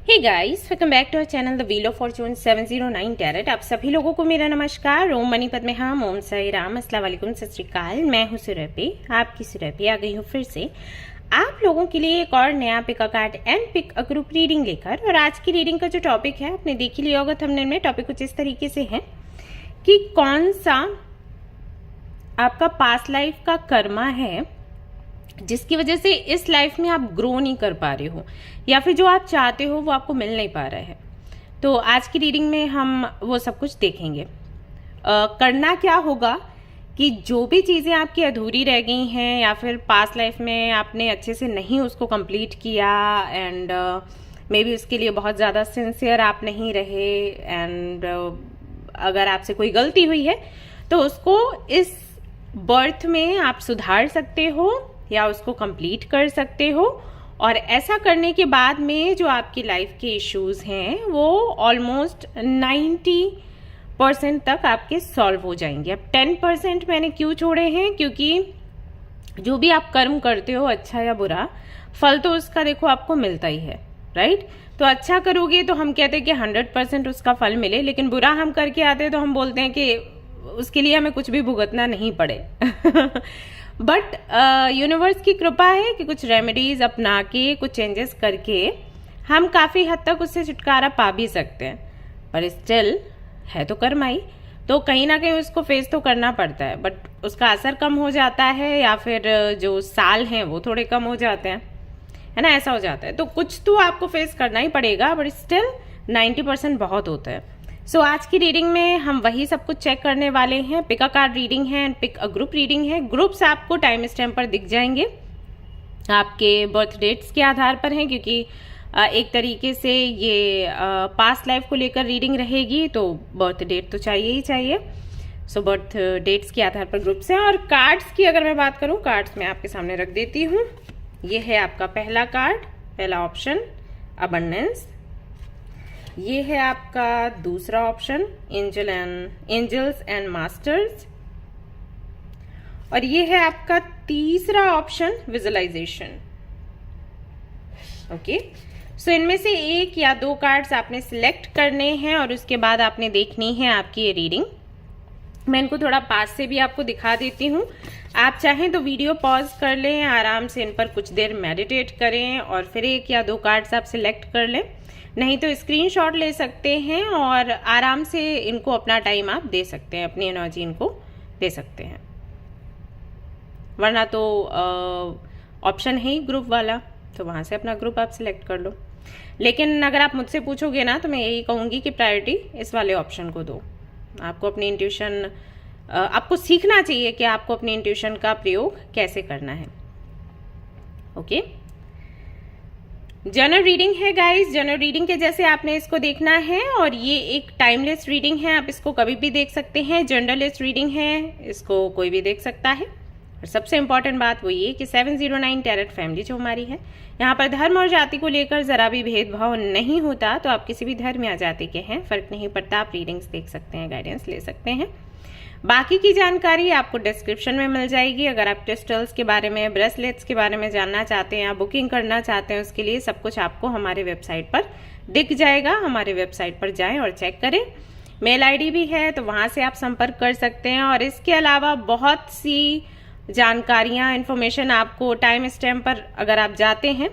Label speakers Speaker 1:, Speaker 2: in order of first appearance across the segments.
Speaker 1: Hey guys, welcome back to our channel the wheel of fortune 709 tarot. आप सभी लोगों को मेरा नमस्कार। ओम मनी पद्मे हम, ओम साई राम, अस्सलाम वालेकुम, सत श्री अकाल। मैं हूँ सुरभि, आपकी सुरभि आ गई हूँ फिर से आप लोगों के लिए एक और नया pick a card and pick a group reading लेकर। और आज की रीडिंग का जो टॉपिक है, आपने देख ही लिया होगा थंबनेल में। टॉपिक कुछ इस तरीके से है कि कौन सा आपका पास्ट लाइफ का कर्मा है जिसकी वजह से इस लाइफ में आप ग्रो नहीं कर पा रहे हो, या फिर जो आप चाहते हो वो आपको मिल नहीं पा रहा है। तो आज की रीडिंग में हम वो सब कुछ देखेंगे। करना क्या होगा कि जो भी चीज़ें आपकी अधूरी रह गई हैं या फिर पास्ट लाइफ में आपने अच्छे से नहीं उसको कंप्लीट किया, एंड मे बी उसके लिए बहुत ज़्यादा सिंसियर आप नहीं रहे, एंड अगर आपसे कोई गलती हुई है तो उसको इस बर्थ में आप सुधार सकते हो या उसको कंप्लीट कर सकते हो। और ऐसा करने के बाद में जो आपकी लाइफ के इश्यूज हैं वो ऑलमोस्ट 90% तक आपके सॉल्व हो जाएंगे। अब 10% मैंने क्यों छोड़े हैं, क्योंकि जो भी आप कर्म करते हो, अच्छा या बुरा, फल तो उसका देखो आपको मिलता ही है, राइट। तो अच्छा करोगे तो हम कहते हैं कि 100% उसका फल मिले, लेकिन बुरा हम करके आते हैं तो हम बोलते हैं कि उसके लिए हमें कुछ भी भुगतना नहीं पड़े। बट यूनिवर्स की कृपा है कि कुछ रेमेडीज अपना के, कुछ चेंजेस करके हम काफ़ी हद तक उससे छुटकारा पा भी सकते हैं। पर स्टिल है तो कर्म ही, तो कहीं ना कहीं उसको फेस तो करना पड़ता है। बट उसका असर कम हो जाता है या फिर जो साल हैं वो थोड़े कम हो जाते हैं, है ना, ऐसा हो जाता है। तो कुछ तो आपको फेस करना ही पड़ेगा, बट स्टिल 90% बहुत होता है। सो आज की रीडिंग में हम वही सब कुछ चेक करने वाले हैं। पिक अ कार्ड रीडिंग है and pick a group reading है। ग्रुप्स आपको टाइम स्टैम्प पर दिख जाएंगे, आपके बर्थ डेट्स के आधार पर हैं, क्योंकि एक तरीके से ये पास्ट लाइफ को लेकर रीडिंग रहेगी, तो बर्थ डेट तो चाहिए ही चाहिए। सो बर्थ डेट्स के आधार पर ग्रुप्स हैं। और कार्ड्स की अगर मैं बात करूँ, कार्ड्स मैं आपके सामने रख देती हूँ। ये है आपका पहला कार्ड, पहला ऑप्शन अबंडेंस। ये है आपका दूसरा ऑप्शन एंजल्स एंड मास्टर्स। और ये है आपका तीसरा ऑप्शन विजुअलाइजेशन। ओके, सो इनमें से एक या दो कार्ड्स आपने सिलेक्ट करने हैं और उसके बाद आपने देखनी है आपकी ये रीडिंग। मैं इनको थोड़ा पास से भी आपको दिखा देती हूँ। आप चाहें तो वीडियो पॉज कर लें, आराम से इन पर कुछ देर मेडिटेट करें और फिर एक या दो कार्ड्स आप सिलेक्ट कर लें। नहीं तो स्क्रीनशॉट ले सकते हैं और आराम से इनको अपना टाइम आप दे सकते हैं, अपनी एनर्जी इनको दे सकते हैं। वरना तो ऑप्शन है ही ग्रुप वाला, तो वहाँ से अपना ग्रुप आप सिलेक्ट कर लो। लेकिन अगर आप मुझसे पूछोगे ना, तो मैं यही कहूँगी कि प्रायोरिटी इस वाले ऑप्शन को दो। आपको अपनी इंट्यूशन, आपको सीखना चाहिए कि आपको अपनी इंट्यूशन का प्रयोग कैसे करना है। ओके, जनरल रीडिंग है गाइस। जनरल रीडिंग के जैसे आपने इसको देखना है, और ये एक टाइमलेस रीडिंग है, आप इसको कभी भी देख सकते हैं। जनरलिस्ट रीडिंग है, इसको कोई भी देख सकता है। और सबसे इंपॉर्टेंट बात वो ये कि 709 टैरेट फैमिली जो हमारी है, यहाँ पर धर्म और जाति को लेकर जरा भी भेदभाव नहीं होता। तो आप किसी भी धर्म या जाति के हैं, फर्क नहीं पड़ता, आप रीडिंग्स देख सकते हैं, गाइडेंस ले सकते हैं। बाकी की जानकारी आपको डिस्क्रिप्शन में मिल जाएगी। अगर आप क्रिस्टल्स के बारे में, ब्रेसलेट्स के बारे में जानना चाहते हैं या बुकिंग करना चाहते हैं, उसके लिए सब कुछ आपको हमारे वेबसाइट पर दिख जाएगा। हमारे वेबसाइट पर जाएं और चेक करें। मेल आईडी भी है, तो वहां से आप संपर्क कर सकते हैं। और इसके अलावा बहुत सी जानकारियां, इन्फॉर्मेशन आपको टाइम स्टैम्प पर अगर आप जाते हैं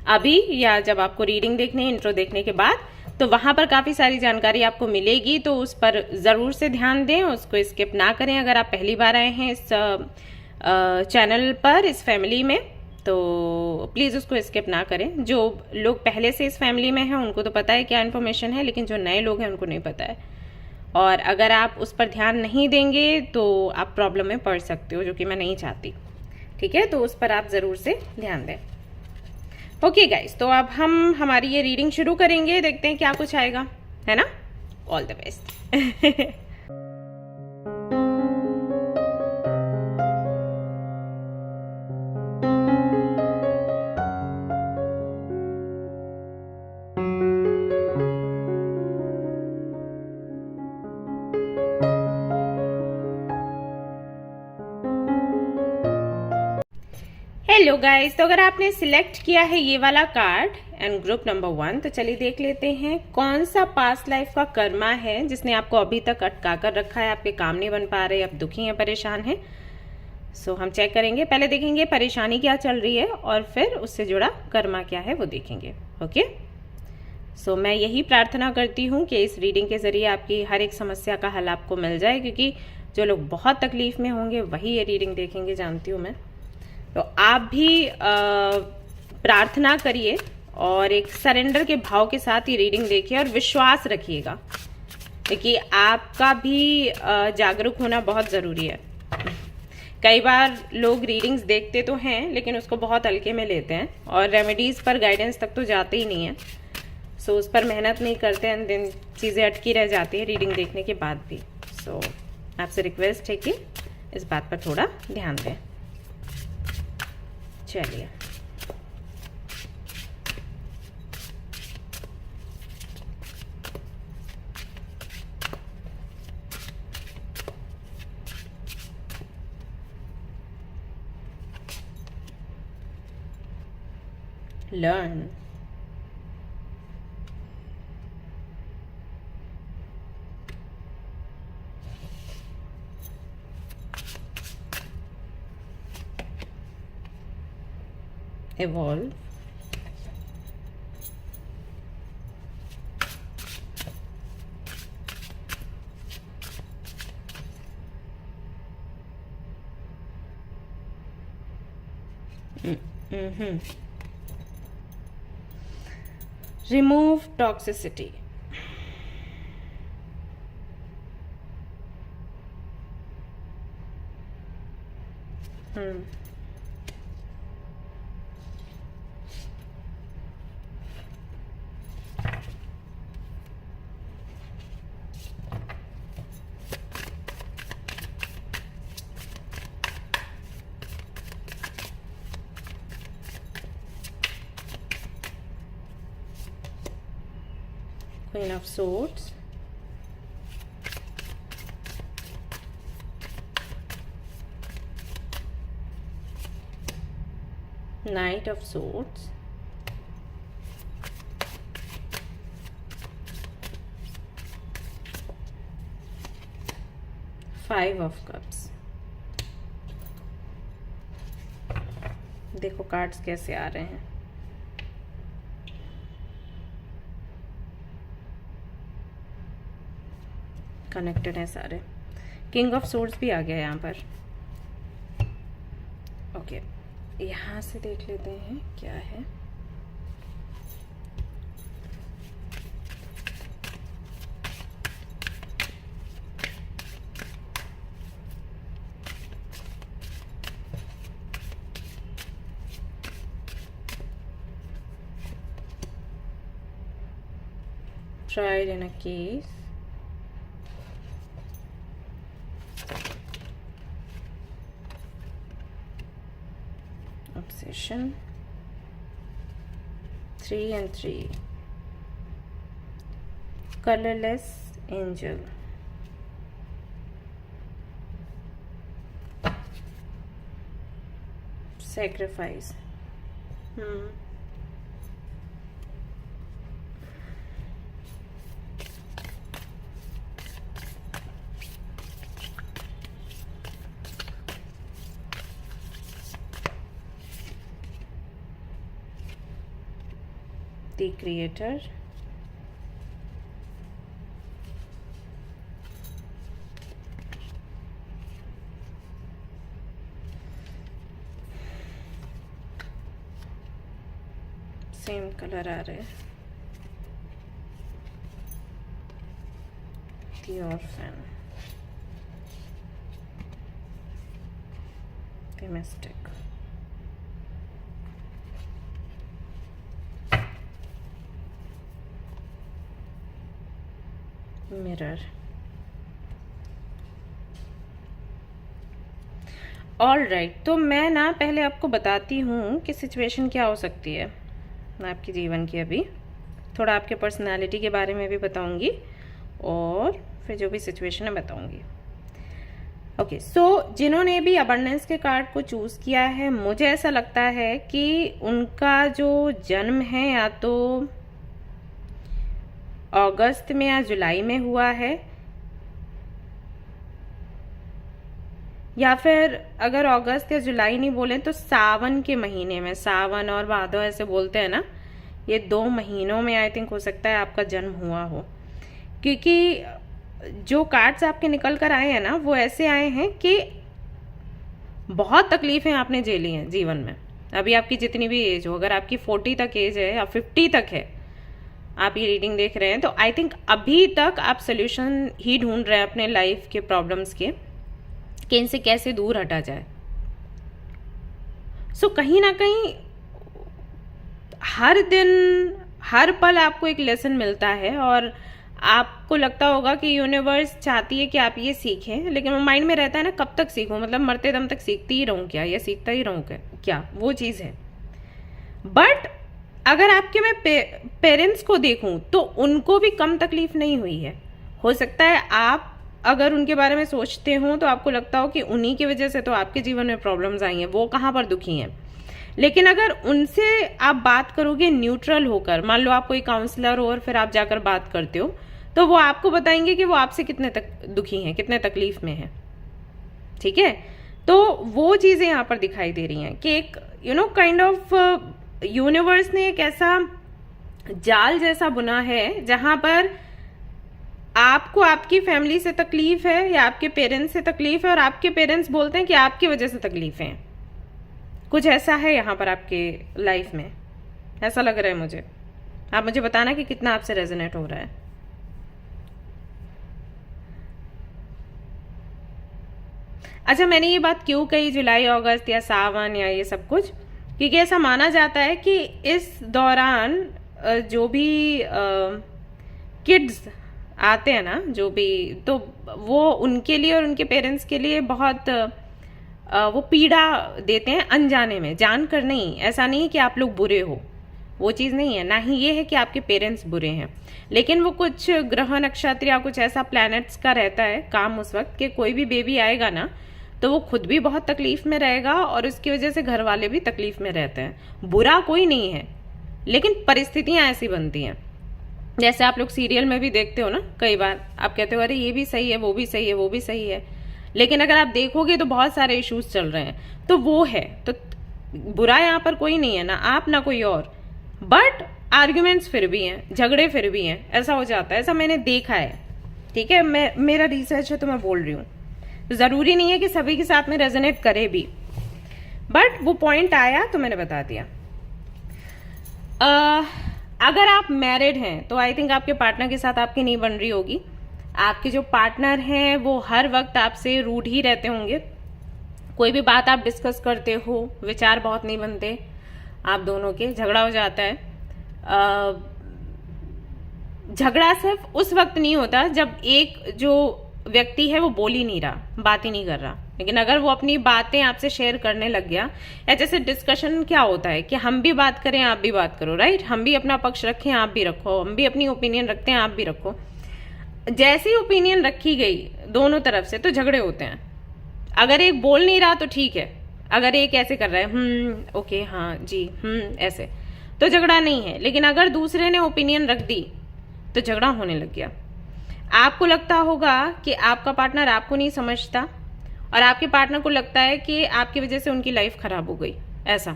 Speaker 1: अभी, या जब आपको रीडिंग देखने, इंट्रो देखने के बाद, तो वहां पर काफ़ी सारी जानकारी आपको मिलेगी। तो उस पर ज़रूर से ध्यान दें, उसको स्किप ना करें। अगर आप पहली बार आए हैं इस चैनल पर, इस फैमिली में, तो प्लीज़ उसको स्किप ना करें। जो लोग पहले से इस फैमिली में हैं उनको तो पता है क्या इन्फॉर्मेशन है, लेकिन जो नए लोग हैं उनको नहीं पता है। और अगर आप उस पर ध्यान नहीं देंगे तो आप प्रॉब्लम में पड़ सकते हो, जो कि मैं नहीं चाहती। ठीक है, तो उस पर आप ज़रूर से ध्यान दें। ओके गाइस, तो अब हम हमारी ये रीडिंग शुरू करेंगे। देखते हैं क्या कुछ आएगा, है ना। All the best. Hello guys, तो अगर आपने सिलेक्ट किया है ये वाला कार्ड एंड ग्रुप नंबर 1। तो चलिए देख लेते हैं कौन सा पास्ट लाइफ का कर्मा है जिसने आपको अभी तक अटका कर रखा है, आपके काम नहीं बन पा रहे, आप दुखी हैं, परेशान हैं। सो हम चेक करेंगे, पहले देखेंगे परेशानी क्या चल रही है और फिर उससे जुड़ा कर्मा क्या है वो देखेंगे। ओके, सो मैं यही प्रार्थना करती हूँ कि इस रीडिंग के जरिए आपकी हर एक समस्या का हल आपको मिल जाए, क्योंकि जो लोग बहुत तकलीफ में होंगे वही ये रीडिंग देखेंगे, जानती हूँ मैं। तो आप भी प्रार्थना करिए और एक सरेंडर के भाव के साथ ये रीडिंग देखिए और विश्वास रखिएगा, क्योंकि आपका भी जागरूक होना बहुत ज़रूरी है। कई बार लोग रीडिंग्स देखते तो हैं लेकिन उसको बहुत हल्के में लेते हैं और रेमेडीज़ पर गाइडेंस तक तो जाते ही नहीं है। सो उस पर मेहनत नहीं करते हैं, दिन चीज़ें अटकी रह जाती है रीडिंग देखने के बाद भी। सो आपसे रिक्वेस्ट है कि इस बात पर थोड़ा ध्यान दें। चलिए, learn, evolve, remove toxicity, Queen of Swords, Knight of Swords, Five of Cups। देखो कार्ड्स कैसे आ रहे हैं। कनेक्टेड है सारे। किंग ऑफ सोर्ड्स भी आ गया यहाँ पर। ओके, यहाँ से देख लेते हैं क्या है। Tried in a case, obsession, 3 and 3, colorless angel, sacrifice, the creator, same colour आ रहे हैं, the orphan, the mystic, mirror. All right, तो मैं ना पहले आपको बताती हूँ कि सिचुएशन क्या हो सकती है आपके जीवन की। अभी थोड़ा आपके पर्सनालिटी के बारे में भी बताऊंगी और फिर जो भी सिचुएशन है बताऊंगी। ओके, सो जिन्होंने भी अबंडेंस के कार्ड को चूज किया है, मुझे ऐसा लगता है कि उनका जो जन्म है या तो अगस्त में या जुलाई में हुआ है, या फिर अगर अगस्त या जुलाई नहीं बोले तो सावन के महीने में, सावन और भादो ऐसे बोलते हैं ना, ये 2 महीनों में आई थिंक हो सकता है आपका जन्म हुआ हो। क्योंकि जो कार्ड्स आपके निकल कर आए हैं ना, वो ऐसे आए हैं कि बहुत तकलीफें आपने झेली हैं जीवन में। अभी आपकी जितनी भी एज हो, अगर आपकी 40 तक एज है या 50 तक है, आप ये रीडिंग देख रहे हैं, तो आई थिंक अभी तक आप सोल्यूशन ही ढूंढ रहे हैं अपने लाइफ के प्रॉब्लम्स के, कि इनसे कैसे दूर हटा जाए। सो कहीं ना कहीं हर दिन हर पल आपको एक लेसन मिलता है, और आपको लगता होगा कि यूनिवर्स चाहती है कि आप ये सीखें, लेकिन वो माइंड में रहता है ना, कब तक सीखूं, मतलब मरते दम तक सीखती ही रहूं क्या, या सीखता ही रहूं क्या, वो चीज़ है। बट अगर आपके मैं पेरेंट्स को देखूं तो उनको भी कम तकलीफ नहीं हुई है। हो सकता है आप अगर उनके बारे में सोचते हो तो आपको लगता हो कि उन्हीं की वजह से तो आपके जीवन में प्रॉब्लम्स आई हैं, वो कहाँ पर दुखी हैं। लेकिन अगर उनसे आप बात करोगे न्यूट्रल होकर, मान लो आप कोई काउंसलर हो और फिर आप जाकर बात करते हो, तो वो आपको बताएंगे कि वो आपसे कितने तक दुखी हैं, कितने तकलीफ में हैं। ठीक है, तो वो चीजें यहाँ पर दिखाई दे रही हैं कि एक काइंड ऑफ यूनिवर्स ने एक ऐसा जाल जैसा बुना है जहां पर आपको आपकी फैमिली से तकलीफ है या आपके पेरेंट्स से तकलीफ है, और आपके पेरेंट्स बोलते हैं कि आपकी वजह से तकलीफ है। कुछ ऐसा है यहाँ पर आपके लाइफ में, ऐसा लग रहा है मुझे। आप मुझे बताना कि कितना आपसे रेजोनेट हो रहा है। अच्छा, मैंने ये बात क्यों कही जुलाई अगस्त या सावन या ये सब कुछ, क्योंकि ऐसा माना जाता है कि इस दौरान जो भी किड्स आते हैं ना, जो भी, तो वो उनके लिए और उनके पेरेंट्स के लिए बहुत वो पीड़ा देते हैं अनजाने में, जानकर नहीं। ऐसा नहीं है कि आप लोग बुरे हो, वो चीज़ नहीं है, ना ही ये है कि आपके पेरेंट्स बुरे हैं, लेकिन वो कुछ ग्रह नक्षत्र या कुछ ऐसा प्लैनेट्स का रहता है काम उस वक्त कि कोई भी बेबी आएगा ना, तो वो खुद भी बहुत तकलीफ में रहेगा और उसकी वजह से घर वाले भी तकलीफ में रहते हैं। बुरा कोई नहीं है, लेकिन परिस्थितियां ऐसी बनती हैं। जैसे आप लोग सीरियल में भी देखते हो ना, कई बार आप कहते हो अरे ये भी सही है, वो भी सही है, वो भी सही है, लेकिन अगर आप देखोगे तो बहुत सारे इश्यूज चल रहे हैं। तो वो है, तो बुरा यहाँ पर कोई नहीं है, ना आप ना कोई और, बट आर्ग्यूमेंट्स फिर भी हैं, झगड़े फिर भी हैं, ऐसा हो जाता है, ऐसा मैंने देखा है। ठीक है, मेरा रिसर्च है तो मैं बोल रही हूँ, जरूरी नहीं है कि सभी के साथ में रेजोनेट करे भी, बट वो पॉइंट आया तो मैंने बता दिया। अगर आप मैरिड हैं तो आई थिंक आपके पार्टनर के साथ आपकी नहीं बन रही होगी। आपके जो पार्टनर हैं वो हर वक्त आपसे रूड ही रहते होंगे। कोई भी बात आप डिस्कस करते हो, विचार बहुत नहीं बनते आप दोनों के, झगड़ा हो जाता है। झगड़ा सिर्फ उस वक्त नहीं होता जब एक जो व्यक्ति है वो बोल ही नहीं रहा, बात ही नहीं कर रहा, लेकिन अगर वो अपनी बातें आपसे शेयर करने लग गया, या जैसे डिस्कशन क्या होता है कि हम भी बात करें आप भी बात करो, राइट, हम भी अपना पक्ष रखें आप भी रखो, हम भी अपनी ओपिनियन रखते हैं आप भी रखो। जैसी ओपिनियन रखी गई दोनों तरफ से तो झगड़े होते हैं। अगर एक बोल नहीं रहा तो ठीक है, अगर एक ऐसे कर रहा है ओके हाँ जी ऐसे, तो झगड़ा नहीं है। लेकिन अगर दूसरे ने ओपिनियन रख दी तो झगड़ा होने लग गया। आपको लगता होगा कि आपका पार्टनर आपको नहीं समझता, और आपके पार्टनर को लगता है कि आपकी वजह से उनकी लाइफ खराब हो गई, ऐसा।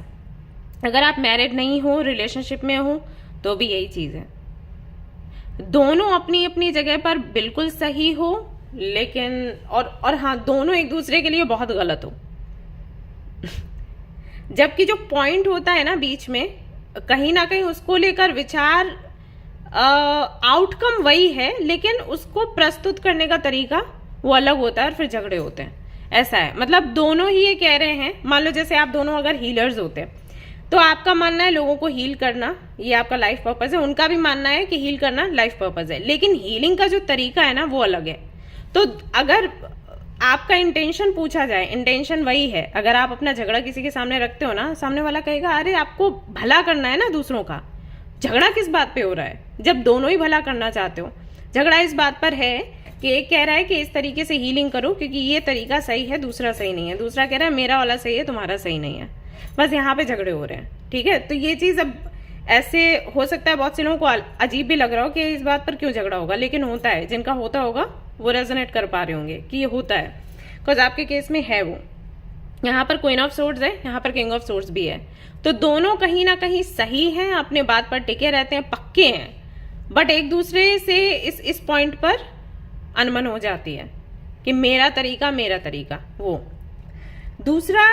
Speaker 1: अगर आप मैरिड नहीं हो, रिलेशनशिप में हो, तो भी यही चीज है। दोनों अपनी अपनी जगह पर बिल्कुल सही हो, लेकिन और हाँ, दोनों एक दूसरे के लिए बहुत गलत हो। जबकि जो पॉइंट होता है ना बीच में, कहीं ना कहीं उसको लेकर विचार, आउटकम वही है, लेकिन उसको प्रस्तुत करने का तरीका वो अलग होता है और फिर झगड़े होते हैं। ऐसा है, मतलब दोनों ही ये कह रहे हैं, मान लो जैसे आप दोनों अगर हीलर्स होते हैं तो आपका मानना है लोगों को हील करना ये आपका लाइफ पर्पस है, उनका भी मानना है कि हील करना लाइफ पर्पस है, लेकिन हीलिंग का जो तरीका है ना वो अलग है। तो अगर आपका इंटेंशन पूछा जाए, इंटेंशन वही है। अगर आप अपना झगड़ा किसी के सामने रखते हो ना, सामने वाला कहेगा अरे आपको भला करना है ना दूसरों का, झगड़ा किस बात पे हो रहा है, जब दोनों ही भला करना चाहते हो। झगड़ा इस बात पर है कि एक कह रहा है कि इस तरीके से हीलिंग करो क्योंकि ये तरीका सही है, दूसरा सही नहीं है, दूसरा कह रहा है मेरा वाला सही है, तुम्हारा सही नहीं है। बस यहाँ पे झगड़े हो रहे हैं, ठीक है। तो ये चीज अब ऐसे हो सकता है बहुत से लोगों को अजीब भी लग रहा हो कि इस बात पर क्यों झगड़ा होगा, लेकिन होता है। जिनका होता होगा वो रेजोनेट कर पा रहे होंगे कि ये होता है, बिकॉज आपके केस में है वो। यहाँ पर क्वीन ऑफ सोर्ड्स है, यहाँ पर किंग ऑफ सोर्ड्स भी है, तो दोनों कहीं ना कहीं सही हैं, अपने बात पर टिके रहते हैं, पक्के हैं, बट एक दूसरे से इस पॉइंट पर अनबन हो जाती है कि मेरा तरीका वो। दूसरा,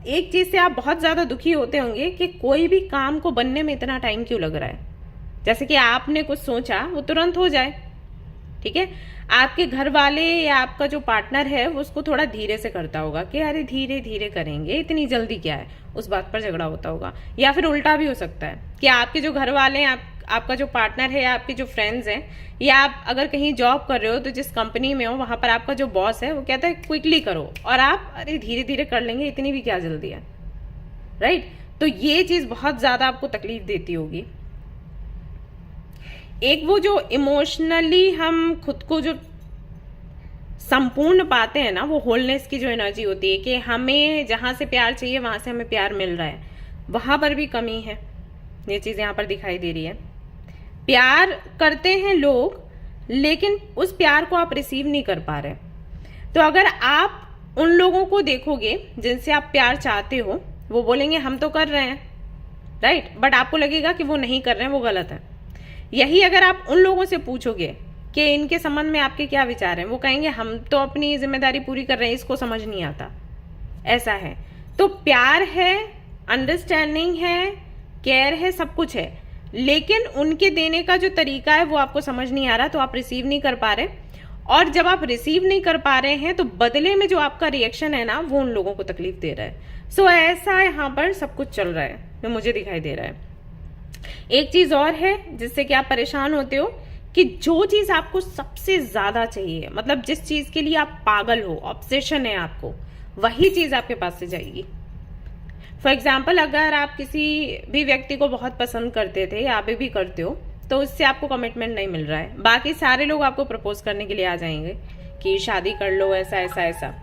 Speaker 1: एक चीज से आप बहुत ज्यादा दुखी होते होंगे कि कोई भी काम को बनने में इतना टाइम क्यों लग रहा है। जैसे कि आपने कुछ सोचा वो तुरंत हो जाए, ठीक है। आपके घर वाले या आपका जो पार्टनर है वो उसको थोड़ा धीरे से करता होगा कि अरे धीरे धीरे करेंगे, इतनी जल्दी क्या है, उस बात पर झगड़ा होता होगा। या फिर उल्टा भी हो सकता है कि आपके जो घर वाले हैं, आपका जो पार्टनर है या आपके जो फ्रेंड्स हैं, या आप अगर कहीं जॉब कर रहे हो तो जिस कंपनी में हो वहां पर आपका जो बॉस है वो कहता है क्विकली करो, और आप अरे धीरे धीरे कर लेंगे, इतनी भी क्या जल्दी है, राइट। तो ये चीज बहुत ज्यादा आपको तकलीफ देती होगी। एक वो जो इमोशनली हम खुद को जो संपूर्ण पाते हैं ना, वो होलनेस की जो एनर्जी होती है कि हमें जहां से प्यार चाहिए वहां से हमें प्यार मिल रहा है, वहां पर भी कमी है। ये चीज यहां पर दिखाई दे रही है। प्यार करते हैं लोग, लेकिन उस प्यार को आप रिसीव नहीं कर पा रहे। तो अगर आप उन लोगों को देखोगे जिनसे आप प्यार चाहते हो, वो बोलेंगे हम तो कर रहे हैं, राइट, बट आपको लगेगा कि वो नहीं कर रहे हैं, वो गलत है। यही अगर आप उन लोगों से पूछोगे कि इनके संबंध में आपके क्या विचार हैं, वो कहेंगे हम तो अपनी जिम्मेदारी पूरी कर रहे हैं, इसको समझ नहीं आता। ऐसा है। तो प्यार है, अंडरस्टैंडिंग है, केयर है, सब कुछ है, लेकिन उनके देने का जो तरीका है वो आपको समझ नहीं आ रहा, तो आप रिसीव नहीं कर पा रहे। और जब आप रिसीव नहीं कर पा रहे हैं तो बदले में जो आपका रिएक्शन है ना, वो उन लोगों को तकलीफ दे रहा है। सो ऐसा यहाँ पर सब कुछ चल रहा है जो मुझे दिखाई दे रहा है। एक चीज और है जिससे कि आप परेशान होते हो कि जो चीज आपको सबसे ज्यादा चाहिए, मतलब जिस चीज के लिए आप पागल हो, ऑब्सेशन है आपको, वही चीज आपके पास से जाएगी। फॉर एग्जाम्पल, अगर आप किसी भी व्यक्ति को बहुत पसंद करते थे या अभी भी करते हो, तो उससे आपको कमिटमेंट नहीं मिल रहा है, बाकी सारे लोग आपको प्रपोज करने के लिए आ जाएंगे कि शादी कर लो, ऐसा ऐसा ऐसा,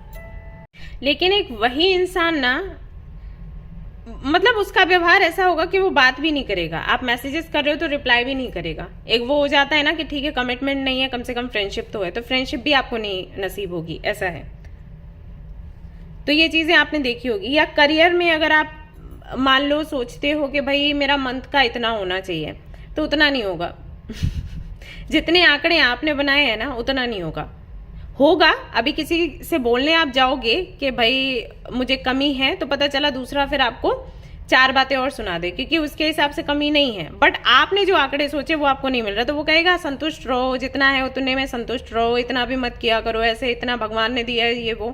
Speaker 1: लेकिन एक वही इंसान ना, मतलब उसका व्यवहार ऐसा होगा कि वो बात भी नहीं करेगा, आप मैसेजेस कर रहे हो तो रिप्लाई भी नहीं करेगा। एक वो हो जाता है ना कि ठीक है कमिटमेंट नहीं है, कम से कम फ्रेंडशिप तो है, तो फ्रेंडशिप भी आपको नहीं नसीब होगी, ऐसा है। तो ये चीजें आपने देखी होगी। या करियर में अगर आप मान लो सोचते हो कि भाई मेरा मंथ का इतना होना चाहिए, तो उतना नहीं होगा जितने आंकड़े आपने बनाए हैं ना, उतना नहीं होगा। अभी किसी से बोलने आप जाओगे कि भाई मुझे कमी है, तो पता चला दूसरा फिर आपको 4 बातें और सुना दे, क्योंकि उसके हिसाब से कमी नहीं है, बट आपने जो आंकड़े सोचे वो आपको नहीं मिल रहा, तो वो कहेगा संतुष्ट रहो, जितना है उतने में संतुष्ट रहो, इतना भी मत किया करो, ऐसे इतना भगवान ने दिया है, ये वो।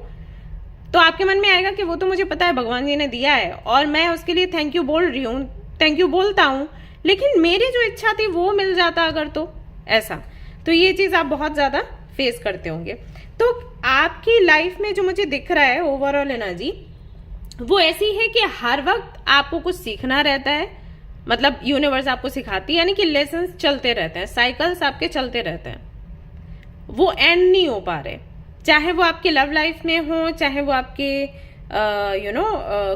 Speaker 1: तो आपके मन में आएगा कि वो तो मुझे पता है भगवान जी ने दिया है और मैं उसके लिए थैंक यू बोल रही हूँ, थैंक यू बोलता हूँ, लेकिन मेरी जो इच्छा थी वो मिल जाता अगर, तो ऐसा। तो ये चीज आप बहुत ज्यादा फेस करते होंगे। तो आपकी लाइफ में जो मुझे दिख रहा है ओवरऑल एनर्जी, वो ऐसी है कि हर वक्त आपको कुछ सीखना रहता है, मतलब यूनिवर्स आपको सिखाती है, यानी कि लेसन्स चलते रहते हैं, साइकिल्स आपके चलते रहते हैं, वो एंड नहीं हो पा रहे। चाहे वो आपके लव लाइफ में हो, चाहे वो आपके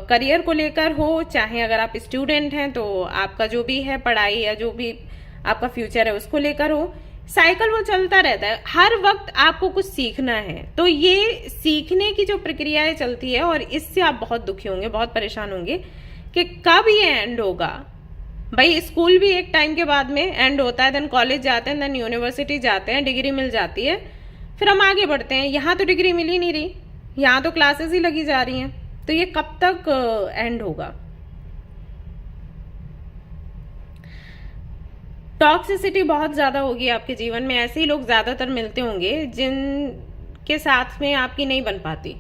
Speaker 1: करियर को लेकर हो, चाहे अगर आप स्टूडेंट हैं तो आपका जो भी है पढ़ाई या जो भी आपका फ्यूचर है उसको लेकर हो, साइकिल वो चलता रहता है। हर वक्त आपको कुछ सीखना है, तो ये सीखने की जो प्रक्रियाएं चलती है, और इससे आप बहुत दुखी होंगे, बहुत परेशान होंगे कि कब ये एंड होगा। भाई स्कूल भी एक टाइम के बाद में एंड होता है, देन कॉलेज जाते हैं, देन यूनिवर्सिटी जाते हैं, डिग्री मिल जाती है, फिर हम आगे बढ़ते हैं। यहाँ तो डिग्री मिल ही नहीं रही, यहाँ तो क्लासेस ही लगी जा रही हैं, तो ये कब तक एंड होगा। टॉक्सिसिटी बहुत ज्यादा होगी आपके जीवन में, ऐसे ही लोग ज्यादातर मिलते होंगे जिनके साथ में आपकी नहीं बन पाती,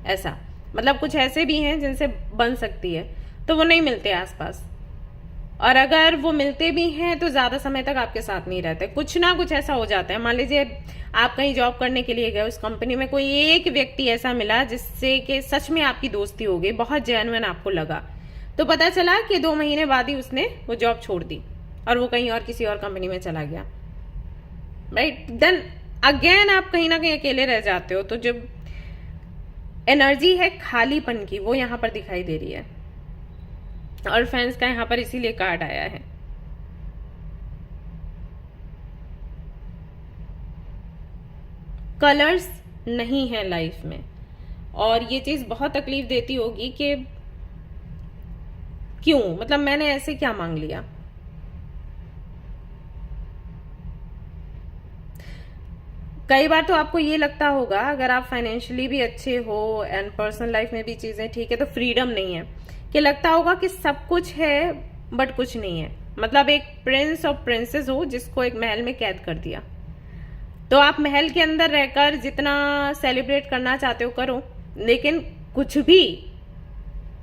Speaker 1: ऐसा मतलब कुछ ऐसे भी हैं जिनसे बन सकती है, तो वो नहीं मिलते आसपास, और अगर वो मिलते भी हैं तो ज्यादा समय तक आपके साथ नहीं रहते। कुछ ना कुछ ऐसा हो जाता है, मान लीजिए आप कहीं जॉब करने के लिए गए, उस कंपनी में कोई एक व्यक्ति ऐसा मिला जिससे कि सच में आपकी दोस्ती हो गई, बहुत जेन्युइन आपको लगा, तो पता चला कि 2 महीने बाद ही उसने वो जॉब छोड़ दी और वो कहीं और किसी और कंपनी में चला गया। राइट। देन अगेन आप कहीं ना कहीं अकेले रह जाते हो, तो जब एनर्जी है खालीपन की वो यहां पर दिखाई दे रही है, और फैंस का यहां पर इसीलिए कार्ड आया है। कलर्स नहीं है लाइफ में, और ये चीज बहुत तकलीफ देती होगी कि क्यों, मतलब मैंने ऐसे क्या मांग लिया। कई बार तो आपको ये लगता होगा, अगर आप फाइनेंशियली भी अच्छे हो एंड पर्सनल लाइफ में भी चीजें ठीक है, तो फ्रीडम नहीं है, कि लगता होगा कि सब कुछ है बट कुछ नहीं है। मतलब एक प्रिंस और प्रिंसेस हो जिसको एक महल में कैद कर दिया, तो आप महल के अंदर रहकर जितना सेलिब्रेट करना चाहते हो करो, लेकिन कुछ भी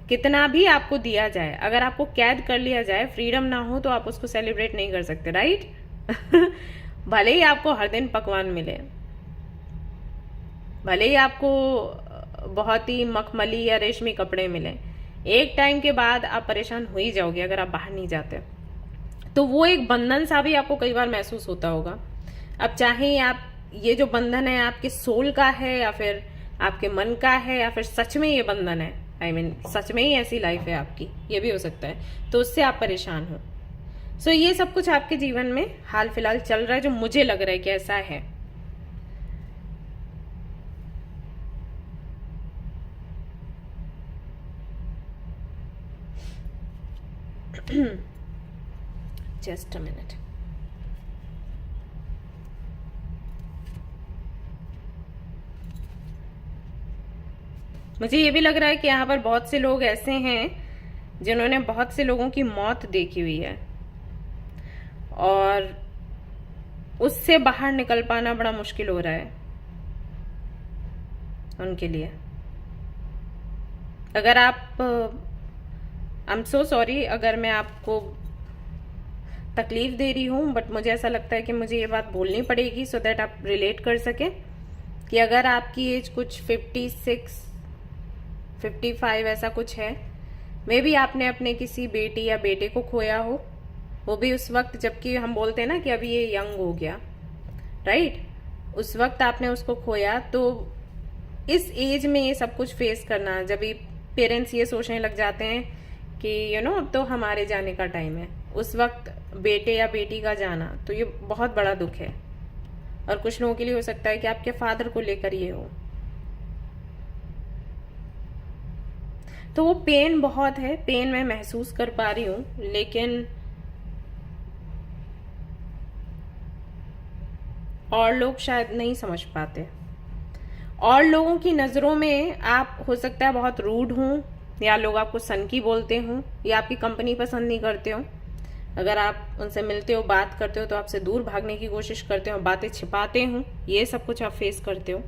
Speaker 1: कितना भी आपको दिया जाए, अगर आपको कैद कर लिया जाए, फ्रीडम ना हो, तो आप उसको सेलिब्रेट नहीं कर सकते, राइट। भले ही आपको हर दिन पकवान मिले, भले ही आपको बहुत ही मखमली या रेशमी कपड़े मिले, एक टाइम के बाद आप परेशान हो ही जाओगे अगर आप बाहर नहीं जाते। तो वो एक बंधन सा भी आपको कई बार महसूस होता होगा। अब चाहे आप ये जो बंधन है आपके सोल का है, या फिर आपके मन का है, या फिर सच में ये बंधन है, I mean, सच में ही ऐसी लाइफ है आपकी, ये भी हो सकता है, तो उससे आप परेशान हो। सो ये सब कुछ आपके जीवन में हाल फिलहाल चल रहा है, जो मुझे लग रहा है कि ऐसा है। Just a minute. मुझे ये भी लग रहा है कि यहाँ पर बहुत से लोग ऐसे हैं जिन्होंने बहुत से लोगों की मौत देखी हुई है, और उससे बाहर निकल पाना बड़ा मुश्किल हो रहा है उनके लिए। अगर आप आई एम सो सॉरी अगर मैं आपको तकलीफ दे रही हूं, बट मुझे ऐसा लगता है कि मुझे ये बात बोलनी पड़ेगी सो दैट आप रिलेट कर सकें कि अगर आपकी एज कुछ 56 55 ऐसा कुछ है, मे बी आपने अपने किसी बेटी या बेटे को खोया हो, वो भी उस वक्त जबकि हम बोलते हैं ना कि अभी ये यंग हो गया, राइट, उस वक्त आपने उसको खोया। तो इस एज में ये सब कुछ फेस करना, जब भी पेरेंट्स ये सोचने लग जाते हैं कि यू नो अब तो हमारे जाने का टाइम है, उस वक्त बेटे या बेटी का जाना, तो ये बहुत बड़ा दुख है। और कुछ लोगों के लिए हो सकता है कि आपके फादर को लेकर ये हो, तो वो पेन बहुत है, पेन मैं महसूस कर पा रही हूं, लेकिन और लोग शायद नहीं समझ पाते। और लोगों की नजरों में आप हो सकता है बहुत रूड हों, या लोग आपको सनकी बोलते हों, या आपकी कंपनी पसंद नहीं करते हो। अगर आप उनसे मिलते हो, बात करते हो, तो आपसे दूर भागने की कोशिश करते हो, बातें छिपाते हो, ये सब कुछ आप फेस करते हो।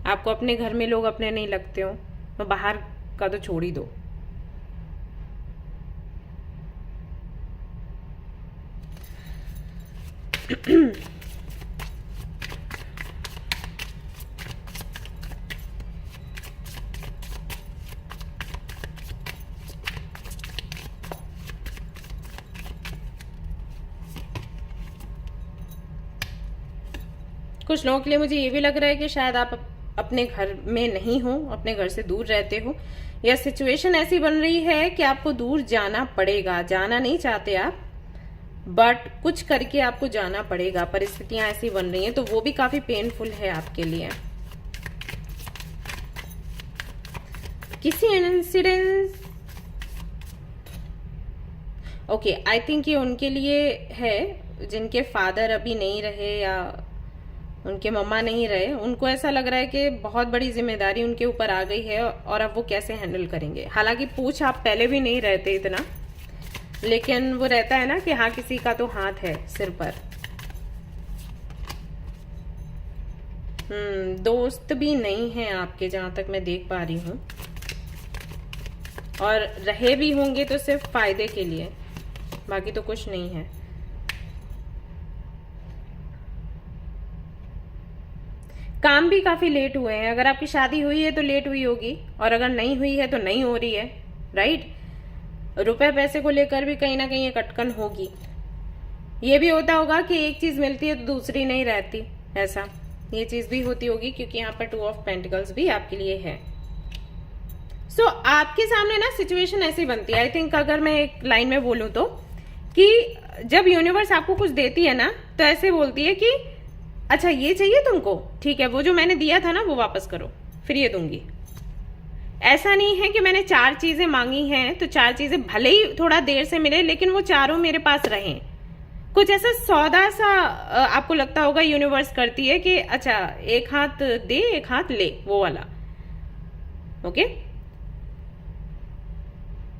Speaker 1: आपको अपने घर में लोग अपने नहीं लगते हो, तो बाहर का तो छोड़ ही दो। कुछ लोगों के लिए मुझे ये भी लग रहा है कि शायद आप अपने घर में नहीं हो, अपने घर से दूर रहते हो, या सिचुएशन ऐसी बन रही है कि आपको दूर जाना पड़ेगा। जाना नहीं चाहते आप, बट कुछ करके आपको जाना पड़ेगा, परिस्थितियां ऐसी बन रही हैं, तो वो भी काफी पेनफुल है आपके लिए। किसी इंसिडेंस ओके, आई थिंक ये उनके लिए है जिनके फादर अभी नहीं रहे या उनके मम्मा नहीं रहे। उनको ऐसा लग रहा है कि बहुत बड़ी जिम्मेदारी उनके ऊपर आ गई है, और अब वो कैसे हैंडल करेंगे। हालांकि पूछ आप पहले भी नहीं रहते इतना, लेकिन वो रहता है ना कि हाँ किसी का तो हाथ है सिर पर। दोस्त भी नहीं है आपके, जहां तक मैं देख पा रही हूँ, और रहे भी होंगे तो सिर्फ फायदे के लिए, बाकी तो कुछ नहीं है। काम भी काफी लेट हुए हैं। अगर आपकी शादी हुई है तो लेट हुई होगी, और अगर नहीं हुई है तो नहीं हो रही है, राइट। रुपए पैसे को लेकर भी कहीं ना कहीं एक अटकन होगी। ये भी होता होगा कि एक चीज मिलती है तो दूसरी नहीं रहती, ऐसा ये चीज भी होती होगी, क्योंकि यहाँ पर 2 ऑफ पेंटिकल्स भी आपके लिए है। सो आपके सामने ना सिचुएशन ऐसी बनती है, आई थिंक अगर मैं एक लाइन में बोलूं तो, कि जब यूनिवर्स आपको कुछ देती है ना तो ऐसे बोलती है कि अच्छा ये चाहिए तुमको, ठीक है, वो जो मैंने दिया था ना वो वापस करो, फिर ये दूंगी। ऐसा नहीं है कि मैंने 4 चीजें मांगी हैं तो 4 चीजें भले ही थोड़ा देर से मिले लेकिन वो चारों मेरे पास रहें। कुछ ऐसा सौदा सा आपको लगता होगा यूनिवर्स करती है कि अच्छा एक हाथ दे एक हाथ ले, वो वाला। ओके,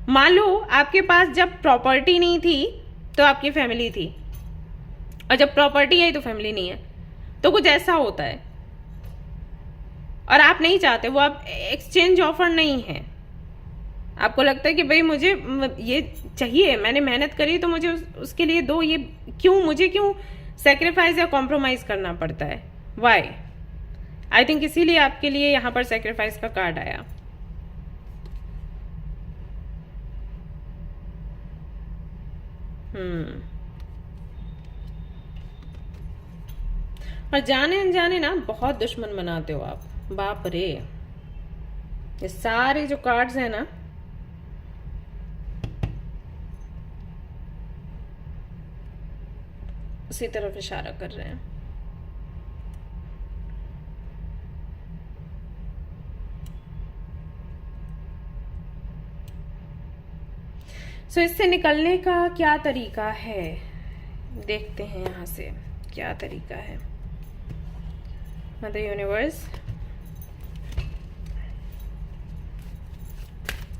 Speaker 1: मान लो आपके पास जब प्रॉपर्टी नहीं थी तो आपकी फैमिली थी, और जब प्रॉपर्टी आई तो फैमिली नहीं है, तो कुछ ऐसा होता है और आप नहीं चाहते, वो आप एक्सचेंज ऑफर नहीं है। आपको लगता है कि भाई मुझे ये चाहिए, मैंने मेहनत करी तो मुझे उसके लिए दो, ये क्यों मुझे क्यों सेक्रीफाइस या कॉम्प्रोमाइज करना पड़ता है, वाई? आई थिंक इसीलिए आपके लिए यहां पर सेक्रीफाइस का कार्ड आया। और जाने अनजाने ना बहुत दुश्मन बनाते हो आप, बाप रे। ये सारे जो कार्ड्स हैं ना, उसी तरफ इशारा कर रहे हैं। सो इससे निकलने का क्या तरीका है, देखते हैं यहां से क्या तरीका है। मदर यूनिवर्स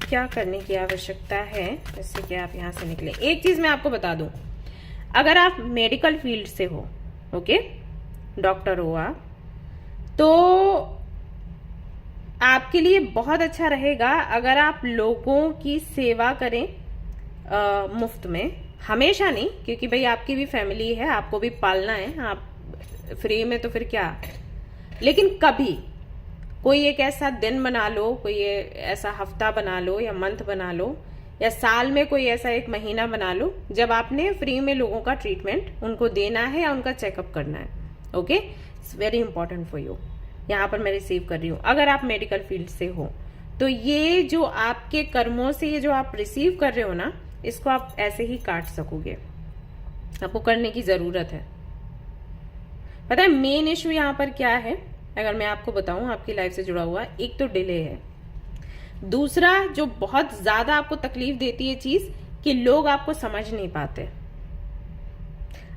Speaker 1: क्या करने की आवश्यकता है जिससे कि आप यहां से निकले। एक चीज मैं आपको बता दूं, अगर आप मेडिकल फील्ड से हो, ओके, डॉक्टर हो आप, तो आपके लिए बहुत अच्छा रहेगा अगर आप लोगों की सेवा करें मुफ्त में। हमेशा नहीं, क्योंकि भाई आपकी भी फैमिली है, आपको भी पालना है, आप फ्री में तो फिर क्या। लेकिन कभी कोई एक ऐसा दिन बना लो, कोई ऐसा हफ्ता बना लो या मंथ बना लो, या साल में कोई ऐसा एक महीना बना लो जब आपने फ्री में लोगों का ट्रीटमेंट उनको देना है या उनका चेकअप करना है। Okay, it's very important for you. यहाँ पर मैं रिसीव कर रही हूँ, अगर आप मेडिकल फील्ड से हो तो ये जो आपके कर्मों से ये जो आप रिसीव कर रहे हो ना, इसको आप ऐसे ही काट सकोगे, आपको करने की जरूरत है। पता है मेन इश्यू यहाँ पर क्या है, अगर मैं आपको बताऊं आपकी लाइफ से जुड़ा हुआ, एक तो डिले है, दूसरा जो बहुत ज्यादा आपको तकलीफ देती है चीज, कि लोग आपको समझ नहीं पाते।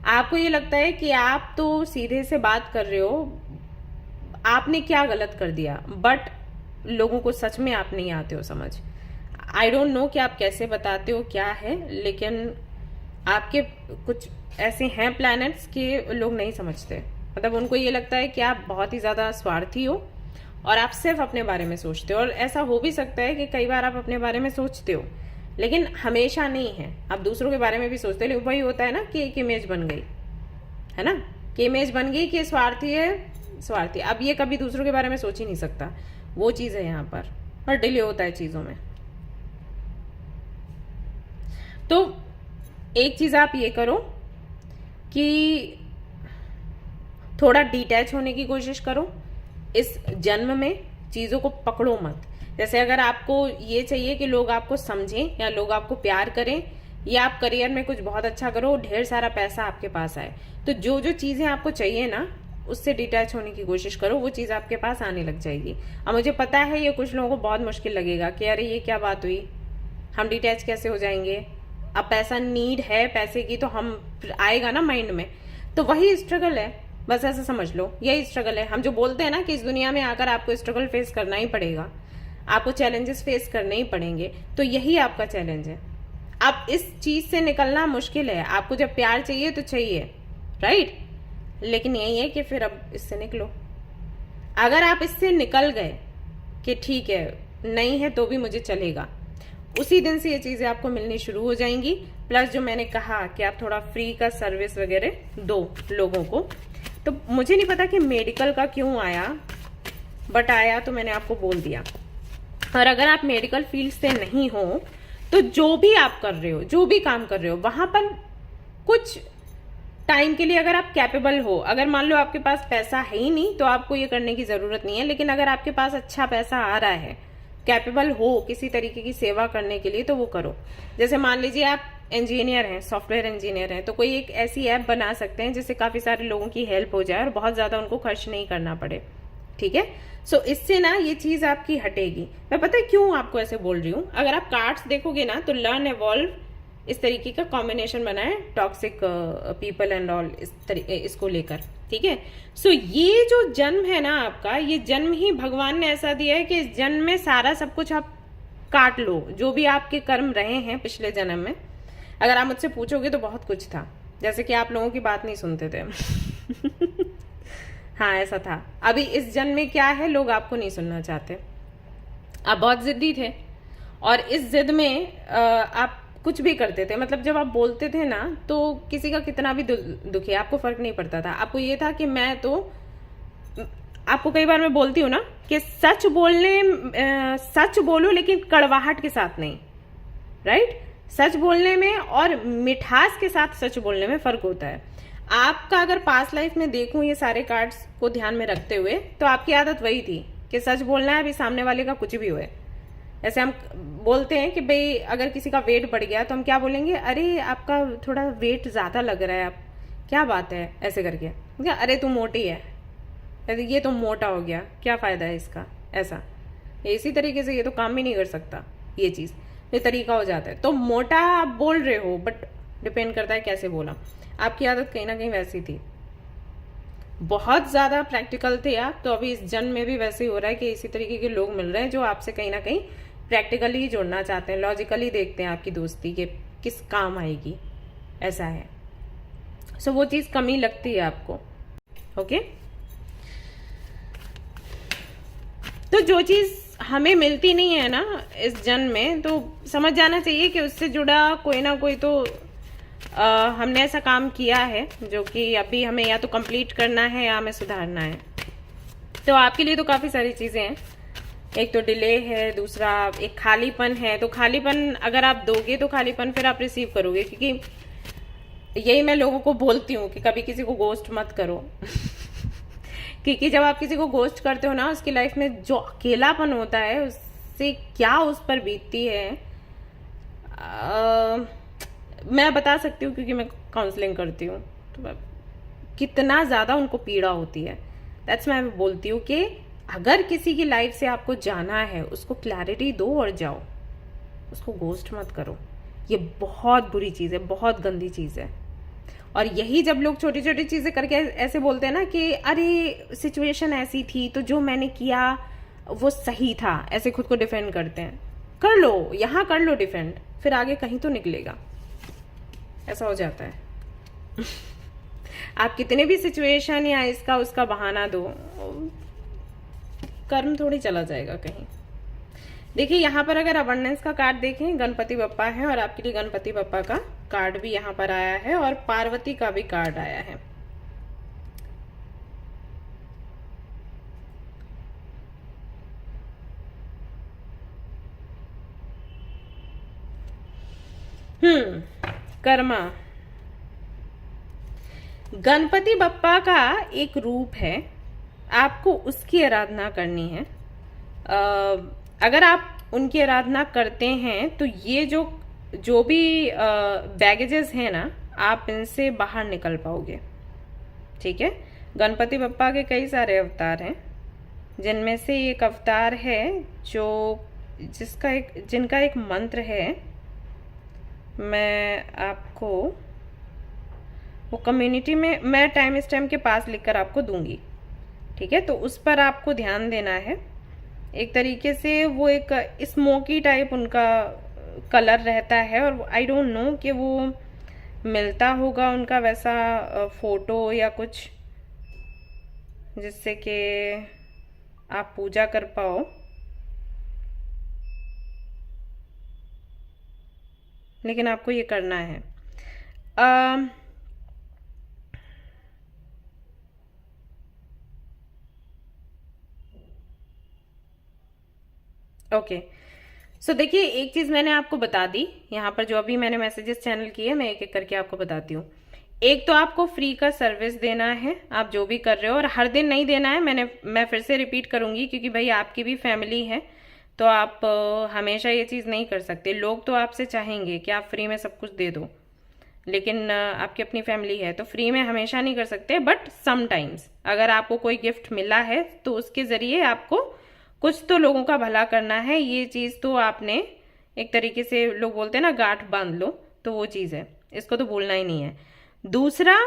Speaker 1: आपको ये लगता है कि आप तो सीधे से बात कर रहे हो, आपने क्या गलत कर दिया, बट लोगों को सच में आप नहीं आते हो समझ। आई डोंट नो कि आप कैसे बताते हो क्या है, लेकिन आपके कुछ ऐसे हैं प्लैनेट्स कि लोग नहीं समझते। मतलब उनको ये लगता है कि आप बहुत ही ज्यादा स्वार्थी हो और आप सिर्फ अपने बारे में सोचते हो। और ऐसा हो भी सकता है कि कई बार आप अपने बारे में सोचते हो, लेकिन हमेशा नहीं है, आप दूसरों के बारे में भी सोचते हो। लेकिन वही होता है ना कि एक इमेज बन गई है ना, कि इमेज बन गई कि स्वार्थी है, स्वार्थी। अब ये कभी दूसरों के बारे में सोच ही नहीं सकता, वो चीज है यहाँ पर। और डिले होता है चीजों में। तो एक चीज आप ये करो कि थोड़ा डिटैच होने की कोशिश करो इस जन्म में, चीजों को पकड़ो मत। जैसे अगर आपको ये चाहिए कि लोग आपको समझें या लोग आपको प्यार करें, या आप करियर में कुछ बहुत अच्छा करो, ढेर सारा पैसा आपके पास आए, तो जो जो चीजें आपको चाहिए ना, उससे डिटैच होने की कोशिश करो, वो चीज आपके पास आने लग जाएगी। अब मुझे पता है ये कुछ लोगों को बहुत मुश्किल लगेगा कि अरे ये क्या बात हुई, हम डिटैच कैसे हो जाएंगे। अब पैसा नीड है पैसे की, तो हम आएगा ना माइंड में, तो वही स्ट्रगल है, बस ऐसा समझ लो, यही स्ट्रगल है। हम जो बोलते हैं ना कि इस दुनिया में आकर आपको स्ट्रगल फेस करना ही पड़ेगा, आपको चैलेंजेस फेस करने ही पड़ेंगे, तो यही आपका चैलेंज है। अब इस चीज से निकलना मुश्किल है। आपको जब प्यार चाहिए तो चाहिए, राइट, लेकिन यही है कि फिर अब इससे निकलो। अगर आप इससे निकल गए कि ठीक है नहीं है तो भी मुझे चलेगा, उसी दिन से ये चीजें आपको मिलनी शुरू हो जाएंगी। प्लस जो मैंने कहा कि आप थोड़ा फ्री का सर्विस वगैरह दो लोगों को, तो मुझे नहीं पता कि मेडिकल का क्यों आया, बट आया तो मैंने आपको बोल दिया। और अगर आप मेडिकल फील्ड से नहीं हो तो जो भी आप कर रहे हो, जो भी काम कर रहे हो, वहां पर कुछ टाइम के लिए अगर आप कैपेबल हो, अगर मान लो आपके पास पैसा है ही नहीं तो आपको ये करने की जरूरत नहीं है, लेकिन अगर आपके पास अच्छा पैसा आ रहा है, कैपेबल हो किसी तरीके की सेवा करने के लिए, तो वो करो। जैसे मान लीजिए आप इंजीनियर हैं, सॉफ्टवेयर इंजीनियर हैं, तो कोई एक ऐसी ऐप बना सकते हैं जिससे काफी सारे लोगों की हेल्प हो जाए और बहुत ज्यादा उनको खर्च नहीं करना पड़े। ठीक है, सो इससे ना ये चीज आपकी हटेगी। मैं पता है क्यों आपको ऐसे बोल रही हूँ, अगर आप कार्ड्स देखोगे ना तो लर्न एवॉल्व इस तरीके का कॉम्बिनेशन बना है, टॉक्सिक पीपल एंड ऑल इसको लेकर। ठीक है, सो ये जो जन्म है ना आपका, ये जन्म ही भगवान ने ऐसा दिया है कि इस जन्म में सारा सब कुछ आप काट लो, जो भी आपके कर्म रहे हैं पिछले जन्म में। अगर आप मुझसे पूछोगे तो बहुत कुछ था, जैसे कि आप लोगों की बात नहीं सुनते थे हाँ ऐसा था। अभी इस जन्म में क्या है, लोग आपको नहीं सुनना चाहते, आप बहुत जिद्दी थे और इस जिद में आप कुछ भी करते थे। मतलब जब आप बोलते थे ना तो किसी का कितना भी दुखी आपको फर्क नहीं पड़ता था। आपको ये था कि मैं तो, आपको कई बार मैं बोलती हूँ ना कि सच बोलो लेकिन कड़वाहट के साथ नहीं, राइट। सच बोलने में और मिठास के साथ सच बोलने में फर्क होता है। आपका अगर पास्ट लाइफ में देखूं ये सारे कार्ड्स को ध्यान में रखते हुए, तो आपकी आदत वही थी कि सच बोलना है, अभी सामने वाले का कुछ भी हुए। ऐसे हम बोलते हैं कि भाई अगर किसी का वेट बढ़ गया तो हम क्या बोलेंगे, अरे आपका थोड़ा वेट ज्यादा लग रहा है, आप क्या बात है, ऐसे करके, अरे तू मोटी है, ये तो मोटा हो गया, क्या फायदा है इसका, ऐसा। इसी तरीके से ये तो काम भी नहीं कर सकता, ये चीज, ये तरीका हो जाता है। तो मोटा आप बोल रहे हो, बट डिपेंड करता है कैसे बोला। आपकी आदत कहीं ना कहीं वैसी थी, बहुत ज्यादा प्रैक्टिकल थे आप, तो अभी इस जन्म में भी वैसे ही हो रहा है कि इसी तरीके के लोग मिल रहे हैं जो आपसे कहीं ना कहीं प्रैक्टिकली जुड़ना चाहते हैं, लॉजिकली देखते हैं आपकी दोस्ती के किस काम आएगी, ऐसा है। सो वो चीज कमी लगती है आपको, ओके। तो जो चीज हमें मिलती नहीं है ना इस जन्म में, तो समझ जाना चाहिए कि उससे जुड़ा कोई ना कोई तो हमने ऐसा काम किया है जो कि अभी हमें या तो कंप्लीट करना है या हमें सुधारना है। तो आपके लिए तो काफी सारी चीजें हैं, एक तो डिले है, दूसरा एक खालीपन है। तो खालीपन अगर आप दोगे तो खालीपन फिर आप रिसीव करोगे, क्योंकि यही मैं लोगों को बोलती हूँ कि कभी किसी को गोस्ट मत करो क्योंकि जब आप किसी को गोस्ट करते हो ना, उसकी लाइफ में जो अकेलापन होता है उससे क्या उस पर बीतती है, मैं बता सकती हूँ क्योंकि मैं काउंसलिंग करती हूँ, तो कितना ज्यादा उनको पीड़ा होती है। दैट्स मैं बोलती हूँ कि अगर किसी की लाइफ से आपको जाना है, उसको क्लैरिटी दो और जाओ, उसको गोस्ट मत करो। ये बहुत बुरी चीज है, बहुत गंदी चीज है। और यही जब लोग छोटी छोटी चीजें करके ऐसे बोलते हैं ना कि अरे सिचुएशन ऐसी थी तो जो मैंने किया वो सही था, ऐसे खुद को डिफेंड करते हैं। कर लो, यहां कर लो डिफेंड, फिर आगे कहीं तो निकलेगा, ऐसा हो जाता है आप कितने भी सिचुएशन या इसका उसका बहाना दो, कर्म थोड़ी चला जाएगा कहीं। देखिए यहाँ पर अगर अबंडेंस का कार्ड देखें, गणपति बप्पा है और आपके लिए गणपति बप्पा का कार्ड भी यहाँ पर आया है और पार्वती का भी कार्ड आया है। कर्मा, गणपति बप्पा का एक रूप है, आपको उसकी आराधना करनी है। अगर आप उनकी आराधना करते हैं तो ये जो भी बैगेजेस हैं ना, आप इनसे बाहर निकल पाओगे। ठीक है, गणपति बप्पा के कई सारे अवतार हैं, जिनमें से एक अवतार है जिनका एक मंत्र है, मैं आपको वो कम्युनिटी में मैं टाइम स्टैम्प के पास लिखकर आपको दूंगी। ठीक है, तो उस पर आपको ध्यान देना है। एक तरीके से वो एक स्मोकी टाइप उनका कलर रहता है, और आई डोंट नो कि वो मिलता होगा उनका वैसा फोटो या कुछ जिससे कि आप पूजा कर पाओ, लेकिन आपको ये करना है। ओके, सो देखिए एक चीज मैंने आपको बता दी यहाँ पर, जो अभी मैंने मैसेजेस चैनल किए, मैं एक एक करके आपको बताती हूँ। एक तो आपको फ्री का सर्विस देना है, आप जो भी कर रहे हो, और हर दिन नहीं देना है। मैं फिर से रिपीट करूंगी क्योंकि भाई आपकी भी फैमिली है, तो आप हमेशा ये चीज़ नहीं कर सकते। लोग तो आपसे चाहेंगे कि आप फ्री में सब कुछ दे दो, लेकिन आपकी अपनी फैमिली है तो फ्री में हमेशा नहीं कर सकते। बट समटाइम्स अगर आपको कोई गिफ्ट मिला है तो उसके ज़रिए आपको कुछ तो लोगों का भला करना है। ये चीज़ तो आपने एक तरीके से, लोग बोलते हैं ना, गांठ बांध लो, तो वो चीज़ है, इसको तो भूलना ही नहीं है। दूसरा,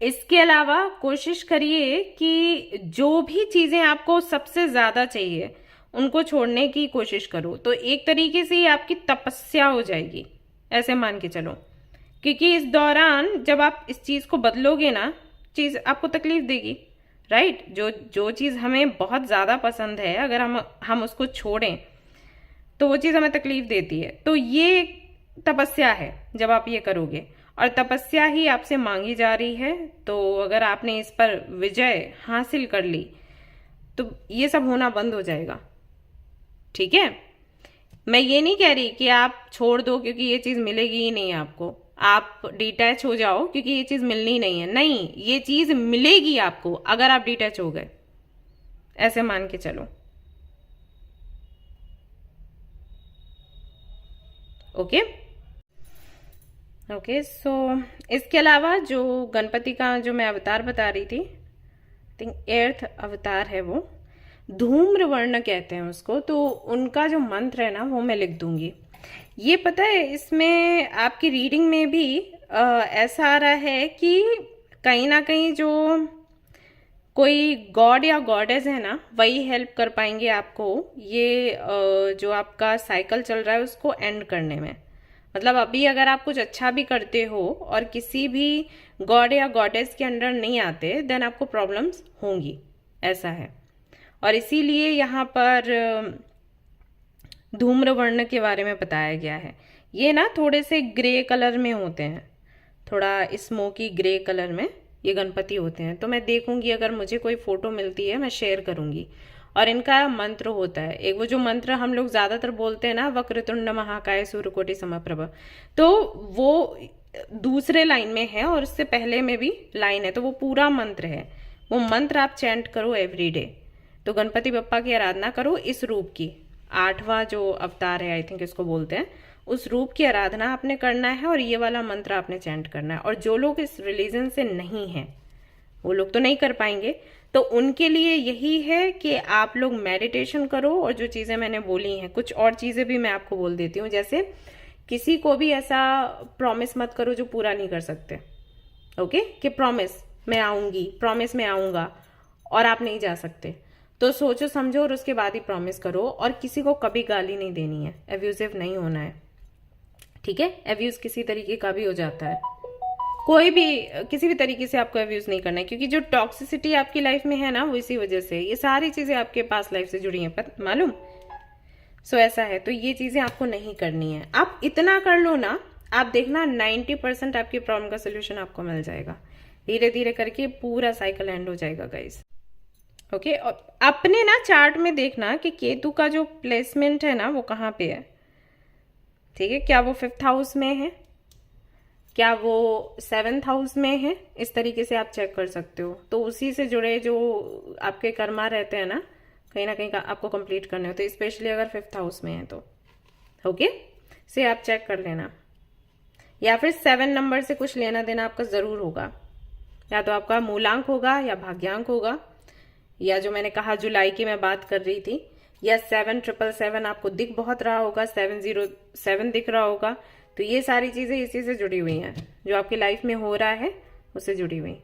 Speaker 1: इसके अलावा कोशिश करिए कि जो भी चीज़ें आपको सबसे ज़्यादा चाहिए उनको छोड़ने की कोशिश करो। तो एक तरीके से ये आपकी तपस्या हो जाएगी, ऐसे मान के चलो। क्योंकि इस दौरान जब आप इस चीज़ को बदलोगे ना, चीज़ आपको तकलीफ देगी, राइट। जो चीज़ हमें बहुत ज़्यादा पसंद है, अगर हम उसको छोड़ें तो वो चीज़ हमें तकलीफ देती है। तो ये तपस्या है जब आप ये करोगे, और तपस्या ही आपसे मांगी जा रही है। तो अगर आपने इस पर विजय हासिल कर ली तो ये सब होना बंद हो जाएगा, ठीक है। मैं ये नहीं कह रही कि आप छोड़ दो क्योंकि ये चीज़ मिलेगी ही नहीं आपको, आप डिटैच हो जाओ क्योंकि ये चीज़ मिलनी नहीं है। नहीं, ये चीज़ मिलेगी आपको अगर आप डिटैच हो गए, ऐसे मान के चलो। Okay okay. सो इसके अलावा जो गणपति का जो मैं अवतार बता रही थी, थिंक 8th अवतार है वो, धूम्र वर्ण कहते हैं उसको। तो उनका जो मंत्र है ना वो मैं लिख दूंगी। ये पता है, इसमें आपकी रीडिंग में भी ऐसा आ रहा है कि कहीं ना कहीं जो कोई गॉड या गॉडेस है ना, वही हेल्प कर पाएंगे आपको ये जो आपका साइकिल चल रहा है उसको एंड करने में। मतलब अभी अगर आप कुछ अच्छा भी करते हो और किसी भी गॉड या गॉडेस के अंडर नहीं आते, देन आपको प्रॉब्लम्स होंगी, ऐसा है। और इसीलिए यहाँ पर धूम्र वर्ण के बारे में बताया गया है। ये ना थोड़े से ग्रे कलर में होते हैं, थोड़ा स्मोकी ग्रे कलर में ये गणपति होते हैं। तो मैं देखूंगी, अगर मुझे कोई फोटो मिलती है मैं शेयर करूंगी। और इनका मंत्र होता है एक, वो जो मंत्र हम लोग ज्यादातर बोलते हैं ना, वक्रतुंड महाकाय सूर्यकोटि समप्रभ, तो वो दूसरे लाइन में है और उससे पहले में भी लाइन है, तो वो पूरा मंत्र है। वो मंत्र आप चैंट करो एवरीडे। तो गणपति बप्पा की आराधना करो इस रूप की, 8वां जो अवतार है आई थिंक इसको बोलते हैं, उस रूप की आराधना आपने करना है और ये वाला मंत्र आपने चैंट करना है। और जो लोग इस रिलीजन से नहीं हैं, वो लोग तो नहीं कर पाएंगे, तो उनके लिए यही है कि आप लोग मेडिटेशन करो। और जो चीजें मैंने बोली हैं, कुछ और चीजें भी मैं आपको बोल देती हूँ, जैसे किसी को भी ऐसा प्रॉमिस मत करो जो पूरा नहीं कर सकते। ओके, कि प्रॉमिस मैं आऊंगी, प्रॉमिस मैं आऊंगा, और आप नहीं जा सकते। तो सोचो समझो और उसके बाद ही प्रॉमिस करो। और किसी को कभी गाली नहीं देनी है, एब्यूजिव नहीं होना है, ठीक है। एब्यूज किसी तरीके का भी हो जाता है, कोई भी किसी भी तरीके से आपको एब्यूज नहीं करना है, क्योंकि जो टॉक्सिसिटी आपकी लाइफ में है ना, वो इसी वजह से, ये सारी चीजें आपके पास लाइफ से जुड़ी हैं, मालूम। सो ऐसा है, तो ये चीजें आपको नहीं करनी है। आप इतना कर लो ना, आप देखना 90% आपकी प्रॉब्लम का सोल्यूशन आपको मिल जाएगा। धीरे धीरे करके पूरा साइकिल एंड हो जाएगा गाइस। ओके, और अपने ना चार्ट में देखना कि केतु का जो प्लेसमेंट है ना वो कहाँ पे है, ठीक है। क्या वो 5th हाउस में है, क्या वो 7th हाउस में है, इस तरीके से आप चेक कर सकते हो। तो उसी से जुड़े जो आपके कर्मा रहते हैं ना कहीं का आपको कंप्लीट करने हो, तो स्पेशली अगर 5th हाउस में है तो ओके से आप चेक कर लेना। या फिर 7 नंबर से कुछ लेना देना आपका जरूर होगा, या तो आपका मूलांक होगा या भाग्यांक होगा, या जो मैंने कहा जुलाई की मैं बात कर रही थी, या 777 आपको दिख बहुत रहा होगा, 707 दिख रहा होगा। तो ये सारी चीजें इसी से जुड़ी हुई हैं, जो आपकी लाइफ में हो रहा है उससे जुड़ी हुई।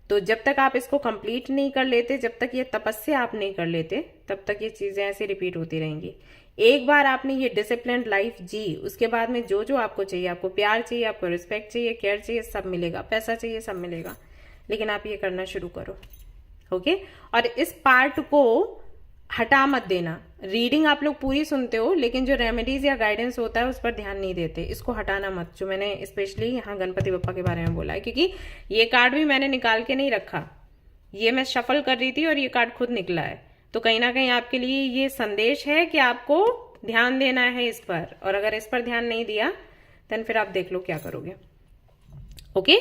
Speaker 1: तो जब तक आप इसको कंप्लीट नहीं कर लेते, जब तक ये तपस्या आप नहीं कर लेते, तब तक ये चीजें ऐसे रिपीट होती रहेंगी। एक बार आपने ये डिसिप्लिन लाइफ जी, उसके बाद में जो जो आपको चाहिए, आपको प्यार चाहिए, आपको रिस्पेक्ट चाहिए, केयर चाहिए, सब मिलेगा, पैसा चाहिए, सब मिलेगा। लेकिन आप ये करना शुरू करो, ओके। और इस पार्ट को हटा मत देना। रीडिंग आप लोग पूरी सुनते हो, लेकिन जो रेमेडीज या गाइडेंस होता है उस पर ध्यान नहीं देते, इसको हटाना मत। जो मैंने स्पेशली यहाँ गणपति बप्पा के बारे में बोला है, क्योंकि ये कार्ड भी मैंने निकाल के नहीं रखा, ये मैं शफल कर रही थी और ये कार्ड खुद निकला है। तो कहीं ना कहीं आपके लिए ये संदेश है कि आपको ध्यान देना है इस पर, और अगर इस पर ध्यान नहीं दिया देन फिर आप देख लो क्या करोगे। ओके,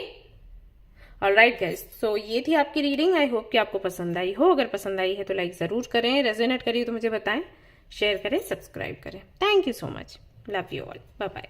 Speaker 1: ऑलराइट गाइस, सो ये थी आपकी रीडिंग। आई होप कि आपको पसंद आई हो। अगर पसंद आई है तो लाइक ज़रूर करें, रेजोनेट करिए तो मुझे बताएं, शेयर करें, सब्सक्राइब करें। Thank you so much, love you all, bye bye.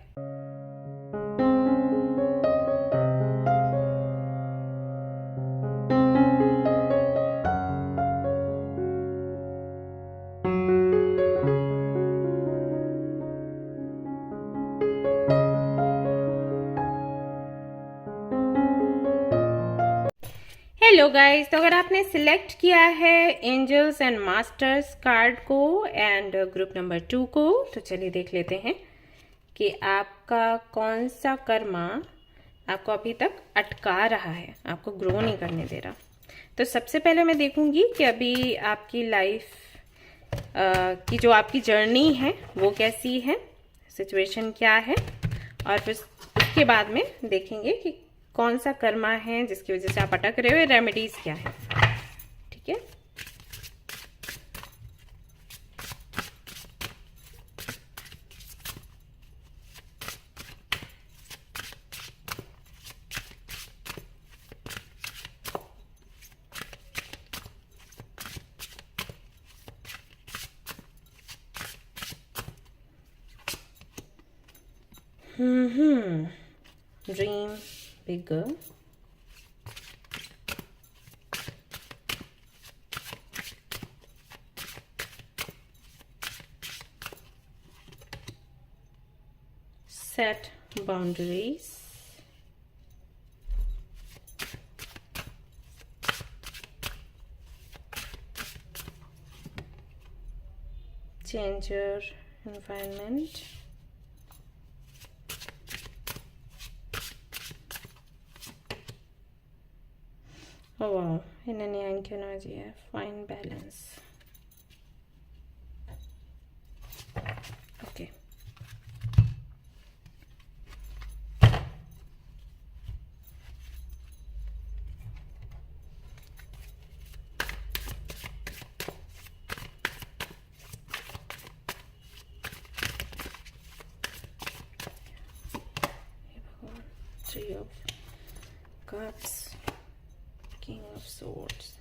Speaker 1: Hello guys, तो अगर आपने सिलेक्ट किया है एंजल्स एंड मास्टर्स कार्ड को एंड ग्रुप नंबर 2 को, तो चलिए देख लेते हैं कि आपका कौन सा कर्मा आपको अभी तक अटका रहा है, आपको ग्रो नहीं करने दे रहा। तो सबसे पहले मैं देखूंगी कि अभी आपकी लाइफ की जो आपकी जर्नी है वो कैसी है, सिचुएशन क्या है, और फिर उसके बाद में देखेंगे कि कौन सा कर्मा है जिसकी वजह से आप अटक रहे हो, रेमेडीज क्या है। ठीक है, dream bigger, set boundaries, change your environment, oh wow, in an yang energy, find balance. Okay, Three of Cups, King of Swords,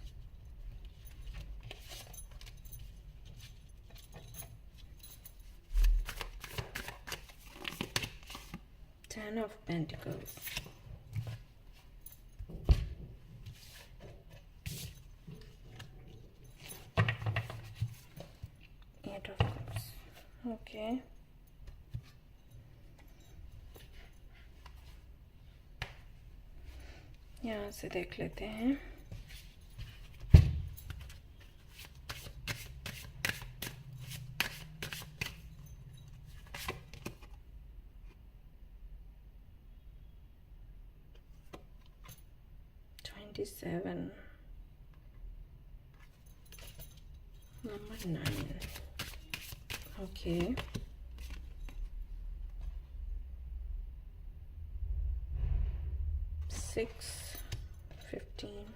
Speaker 1: Ten of Pentacles, Eight of Cups. Okay, यहाँ से देख लेते हैं। Seven, number 9. Okay, six, 15.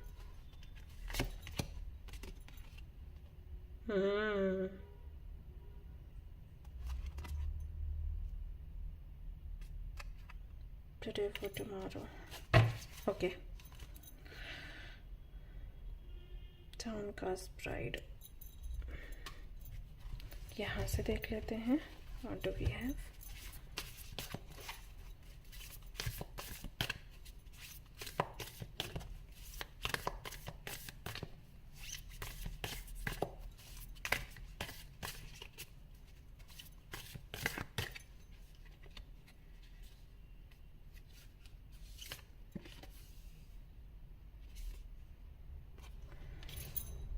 Speaker 1: Today for tomorrow. Okay. Downcast Bride. यहाँ से देख लेते हैं what do we have.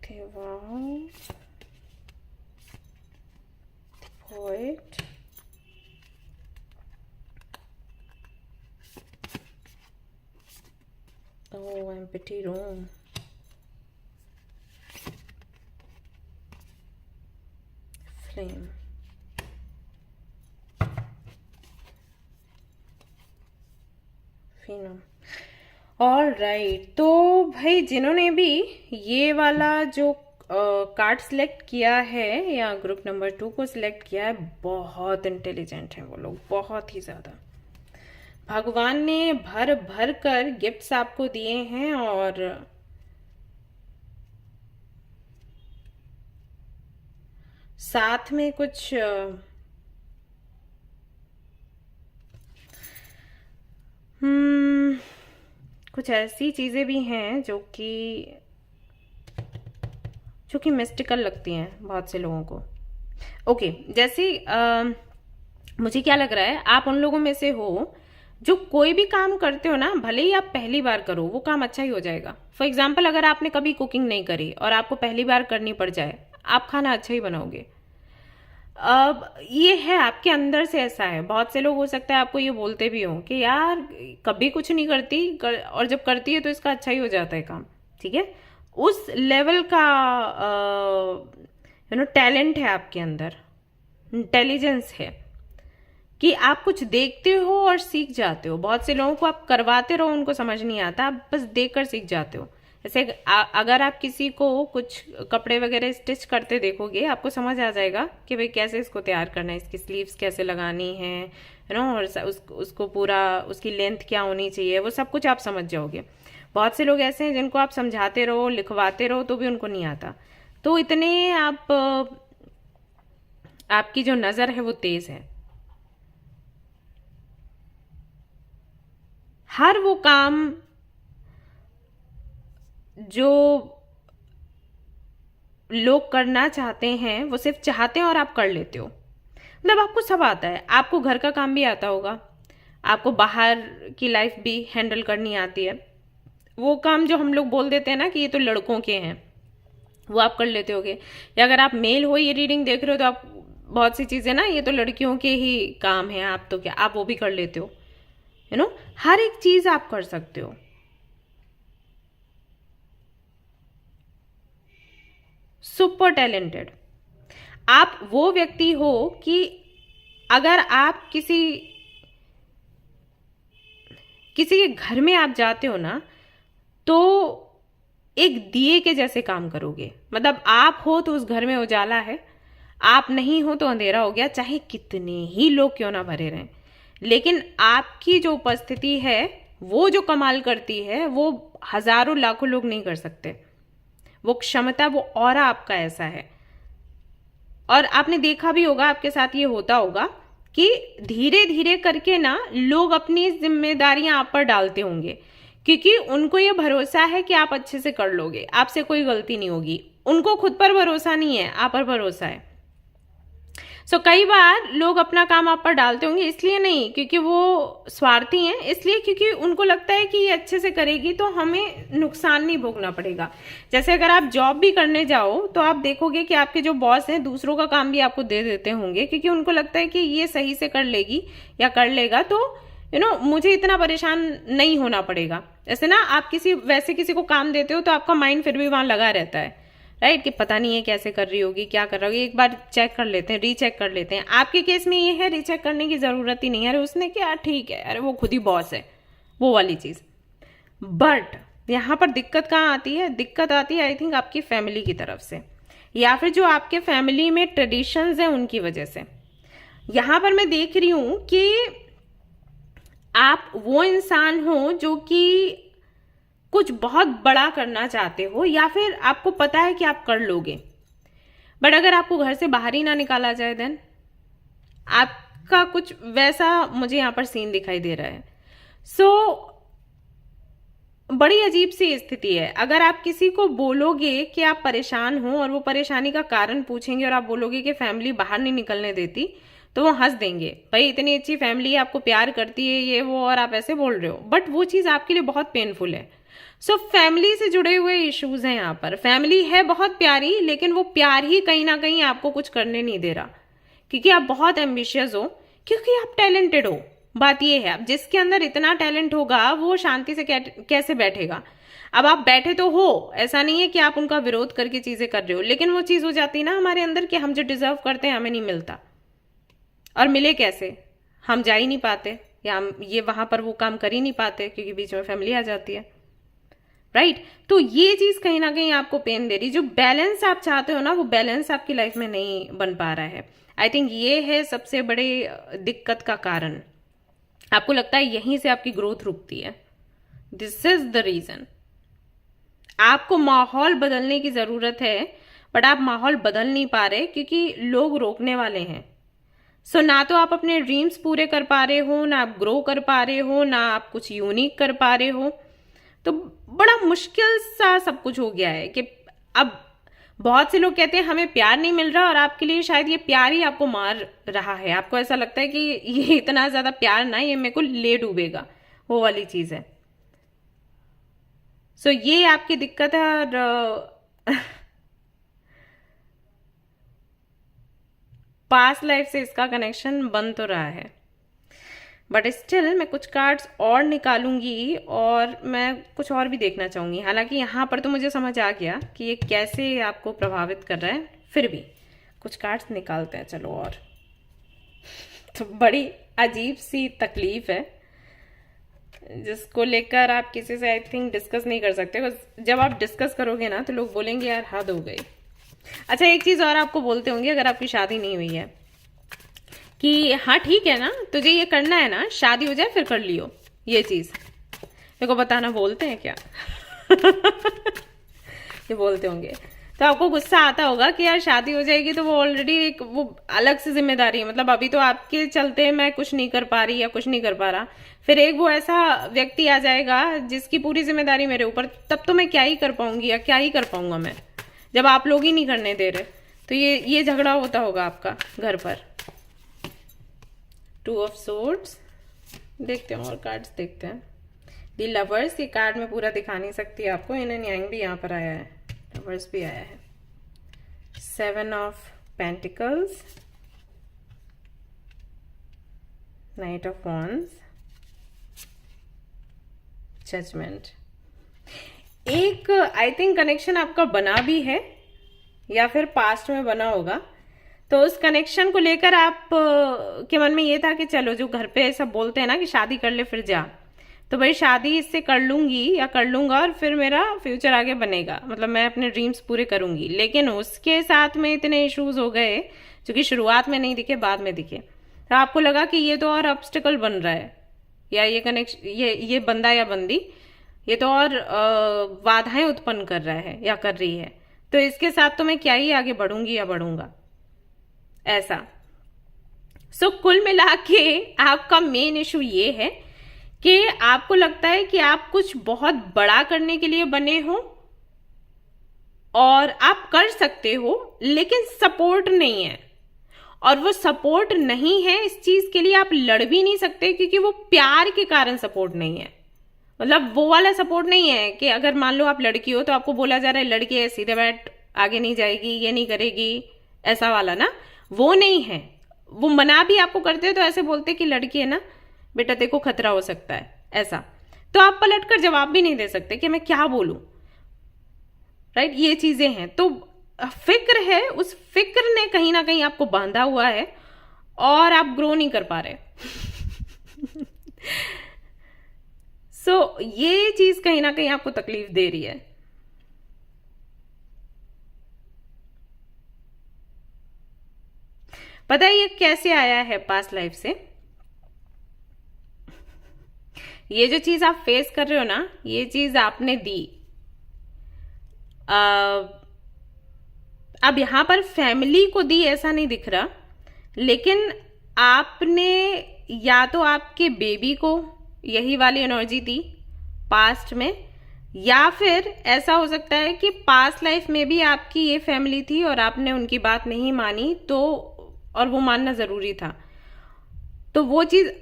Speaker 1: Okay, wow. The Poet. Oh, empty room. Flame. Phenom. All right, तो भाई जिन्होंने भी ये वाला जो कार्ड सिलेक्ट किया है या ग्रुप नंबर 2 को सिलेक्ट किया है, बहुत इंटेलिजेंट हैं वो लोग, बहुत ही ज़्यादा। भगवान ने भर भर कर गिफ्ट्स आपको दिए हैं और साथ में कुछ कुछ ऐसी चीजें भी हैं जो कि मिस्टिकल लगती हैं बहुत से लोगों को। ओके, जैसे मुझे क्या लग रहा है, आप उन लोगों में से हो जो कोई भी काम करते हो ना, भले ही आप पहली बार करो वो काम अच्छा ही हो जाएगा। फॉर एग्जाम्पल, अगर आपने कभी कुकिंग नहीं करी और आपको पहली बार करनी पड़ जाए, आप खाना अच्छा ही बनाओगे। अब ये है आपके अंदर से ऐसा है। बहुत से लोग हो सकता है आपको ये बोलते भी हो कि यार कभी कुछ नहीं करती और जब करती है तो इसका अच्छा ही हो जाता है काम। ठीक है, उस लेवल का टैलेंट है आपके अंदर, इंटेलिजेंस है कि आप कुछ देखते हो और सीख जाते हो। बहुत से लोगों को आप करवाते रहो, उनको समझ नहीं आता, आप बस देखकर सीख जाते हो। जैसे अगर आप किसी को कुछ कपड़े वगैरह स्टिच करते देखोगे, आपको समझ आ जाएगा कि भाई कैसे इसको तैयार करना है, इसकी स्लीव्स कैसे लगानी है, और उसको पूरा उसकी लेंथ क्या होनी चाहिए, वो सब कुछ आप समझ जाओगे। बहुत से लोग ऐसे हैं जिनको आप समझाते रहो, लिखवाते रहो तो भी उनको नहीं आता। तो इतने आपकी जो नज़र है वो तेज है। हर वो काम जो लोग करना चाहते हैं वो सिर्फ चाहते हैं और आप कर लेते हो। मतलब आपको सब आता है, आपको घर का काम भी आता होगा, आपको बाहर की लाइफ भी हैंडल करनी आती है। वो काम जो हम लोग बोल देते हैं ना कि ये तो लड़कों के हैं, वो आप कर लेते होगे। या अगर आप मेल हो, ये रीडिंग देख रहे हो, तो आप बहुत सी चीज़ें ना ये तो लड़कियों के ही काम है, आप तो क्या, आप वो भी कर लेते हो। हर एक चीज़ आप कर सकते हो। सुपर टैलेंटेड आप वो व्यक्ति हो कि अगर आप किसी के घर में आप जाते हो ना, तो एक दिए के जैसे काम करोगे। मतलब आप हो तो उस घर में उजाला है, आप नहीं हो तो अंधेरा हो गया, चाहे कितने ही लोग क्यों ना भरे रहें। लेकिन आपकी जो उपस्थिति है वो जो कमाल करती है, वो हजारों लाखों लोग नहीं कर सकते। वो क्षमता, वो ऑरा आपका ऐसा है। और आपने देखा भी होगा, आपके साथ ये होता होगा कि धीरे धीरे करके ना लोग अपनी जिम्मेदारियां आप पर डालते होंगे, क्योंकि उनको ये भरोसा है कि आप अच्छे से कर लोगे, आपसे कोई गलती नहीं होगी। उनको खुद पर भरोसा नहीं है, आप पर भरोसा है। कई बार लोग अपना काम आप पर डालते होंगे, इसलिए नहीं क्योंकि वो स्वार्थी हैं, इसलिए क्योंकि उनको लगता है कि ये अच्छे से करेगी तो हमें नुकसान नहीं भोगना पड़ेगा। जैसे अगर आप जॉब भी करने जाओ तो आप देखोगे कि आपके जो बॉस हैं दूसरों का काम भी आपको दे देते होंगे, क्योंकि उनको लगता है कि ये सही से कर लेगी या कर लेगा, तो मुझे इतना परेशान नहीं होना पड़ेगा। ऐसे ना आप वैसे किसी को काम देते हो तो आपका माइंड फिर भी वहां लगा रहता है, राइट, कि पता नहीं है कैसे कर रही होगी, क्या कर रही होगी, एक बार चेक कर लेते हैं, रीचेक कर लेते हैं। आपके केस में ये है रीचेक करने की जरूरत ही नहीं है, अरे उसने क्या, ठीक है, अरे वो खुद ही बॉस है, वो वाली चीज। बट यहाँ पर दिक्कत कहाँ आती है? दिक्कत आती है आई थिंक आपकी फैमिली की तरफ से, या फिर जो आपके फैमिली में ट्रेडिशंस हैं उनकी वजह से। यहां पर मैं देख रही हूं कि आप वो इंसान हो जो कि कुछ बहुत बड़ा करना चाहते हो, या फिर आपको पता है कि आप कर लोगे, बट अगर आपको घर से बाहर ही ना निकाला जाए देन आपका कुछ वैसा मुझे यहां पर सीन दिखाई दे रहा है। बड़ी अजीब सी स्थिति है। अगर आप किसी को बोलोगे कि आप परेशान हो और वो परेशानी का कारण पूछेंगे और आप बोलोगे कि फैमिली बाहर नहीं निकलने देती, तो वो हंस देंगे, भाई इतनी अच्छी फैमिली है, आपको प्यार करती है, ये वो, और आप ऐसे बोल रहे हो। बट वो चीज आपके लिए बहुत पेनफुल है। फैमिली से जुड़े हुए इश्यूज हैं यहाँ पर। फैमिली है बहुत प्यारी, लेकिन वो प्यार ही कहीं ना कहीं आपको कुछ करने नहीं दे रहा, क्योंकि आप बहुत एम्बिशियस हो, क्योंकि आप टैलेंटेड हो। बात ये है, अब जिसके अंदर इतना टैलेंट होगा वो शांति से कैसे बैठेगा? अब आप बैठे तो हो, ऐसा नहीं है कि आप उनका विरोध करके चीजें कर रहे हो, लेकिन वो चीज हो जाती है ना हमारे अंदर कि हम जो डिजर्व करते हैं हमें नहीं मिलता, और मिले कैसे? हम जा ही नहीं पाते, या हम ये वहां पर वो काम कर ही नहीं पाते क्योंकि बीच में फैमिली आ जाती है, राइट। तो ये चीज कहीं ना कहीं आपको पेन दे रही। जो बैलेंस आप चाहते हो ना, वो बैलेंस आपकी लाइफ में नहीं बन पा रहा है। आई थिंक ये है सबसे बड़े दिक्कत का कारण। आपको लगता है यहीं से आपकी ग्रोथ रुकती है। This is the reason. आपको माहौल बदलने की जरूरत है, बट आप माहौल बदल नहीं पा रहे क्योंकि लोग रोकने वाले हैं। सो ना तो आप अपने ड्रीम्स पूरे कर पा रहे हो, ना आप ग्रो कर पा रहे हो, ना आप कुछ यूनिक कर पा रहे हो। तो बड़ा मुश्किल सा सब कुछ हो गया है कि अब बहुत से लोग कहते हैं हमें प्यार नहीं मिल रहा, और आपके लिए शायद ये प्यार ही आपको मार रहा है। आपको ऐसा लगता है कि ये इतना ज्यादा प्यार ना, ये मेरे को ले डूबेगा, वो वाली चीज है। सो ये आपकी दिक्कत है। और पास्ट लाइफ से इसका कनेक्शन बन तो रहा है, बट स्टिल मैं कुछ कार्ड्स और निकालूंगी और मैं कुछ और भी देखना चाहूंगी। हालांकि यहाँ पर तो मुझे समझ आ गया कि ये कैसे आपको प्रभावित कर रहा है, फिर भी कुछ कार्ड्स निकालते हैं चलो। और तो बड़ी अजीब सी तकलीफ है जिसको लेकर आप किसी से आई थिंक डिस्कस नहीं कर सकते। जब आप डिस्कस करोगे ना तो लोग बोलेंगे यार हद हो गई। अच्छा, एक चीज और आपको बोलते होंगे अगर आपकी शादी नहीं हुई है कि हाँ ठीक है ना, तुझे ये करना है ना, शादी हो जाए फिर कर लियो। ये चीज मेरे को बताना बोलते हैं क्या? ये बोलते होंगे तो आपको गुस्सा आता होगा कि यार शादी हो जाएगी तो वो ऑलरेडी एक वो अलग से जिम्मेदारी है। मतलब अभी तो आपके चलते मैं कुछ नहीं कर पा रही या कुछ नहीं कर पा रहा, फिर एक वो ऐसा व्यक्ति आ जाएगा जिसकी पूरी जिम्मेदारी मेरे ऊपर, तब तो मैं क्या ही कर पाऊंगी या क्या ही कर पाऊंगा मैं, जब आप लोग ही नहीं करने दे रहे। तो ये झगड़ा होता होगा आपका घर पर। टू ऑफ सोर्ड्स देखते हैं और कार्ड्स देखते हैं। दी लवर्स, ये कार्ड में पूरा दिखा नहीं सकती आपको, इन्हें यांग भी यहाँ पर आया है, लवर्स भी आया है। Seven of pentacles, knight of wands, judgement. एक आई थिंक कनेक्शन आपका बना भी है या फिर पास्ट में बना होगा, तो उस कनेक्शन को लेकर आप के मन में ये था कि चलो, जो घर पे सब बोलते हैं ना कि शादी कर ले फिर जा, तो भाई शादी इससे कर लूंगी या कर लूंगा और फिर मेरा फ्यूचर आगे बनेगा, मतलब मैं अपने ड्रीम्स पूरे करूंगी। लेकिन उसके साथ में इतने इश्यूज हो गए जो कि शुरुआत में नहीं दिखे, बाद में दिखे। तो आपको लगा कि ये तो और ऑब्स्टिकल बन रहा है, या ये कनेक्शन, ये बंदा या बंदी ये तो और बाधाएं उत्पन्न कर रहा है या कर रही है, तो इसके साथ तो मैं क्या ही आगे बढ़ूंगी या बढ़ूंगा, ऐसा। सो कुल मिला के आपका मेन इशू ये है कि आपको लगता है कि आप कुछ बहुत बड़ा करने के लिए बने हो और आप कर सकते हो, लेकिन सपोर्ट नहीं है। और वो सपोर्ट नहीं है, इस चीज के लिए आप लड़ भी नहीं सकते क्योंकि वो प्यार के कारण सपोर्ट नहीं है। मतलब वो वाला सपोर्ट नहीं है कि अगर मान लो आप लड़की हो तो आपको बोला जा रहा है लड़की है सीधे बैठ, आगे नहीं जाएगी, ये नहीं करेगी, ऐसा वाला ना, वो नहीं है। वो मना भी आपको करते हैं तो ऐसे बोलते कि लड़की है ना बेटा, देखो खतरा हो सकता है, ऐसा। तो आप पलट कर जवाब भी नहीं दे सकते कि मैं क्या बोलूं, राइट। ये चीजें हैं। तो फिक्र है, उस फिक्र ने कहीं ना कहीं आपको बांधा हुआ है और आप ग्रो नहीं कर पा रहे। सो ये चीज कहीं ना कहीं आपको तकलीफ दे रही है। पता है ये कैसे आया है पास्ट लाइफ से? ये जो चीज आप फेस कर रहे हो ना, ये चीज आपने दी। अब यहां पर फैमिली को दी ऐसा नहीं दिख रहा, लेकिन आपने या तो आपके बेबी को यही वाली एनर्जी दी पास्ट में, या फिर ऐसा हो सकता है कि पास्ट लाइफ में भी आपकी ये फैमिली थी और आपने उनकी बात नहीं मानी, तो और वो मानना जरूरी था, तो वो चीज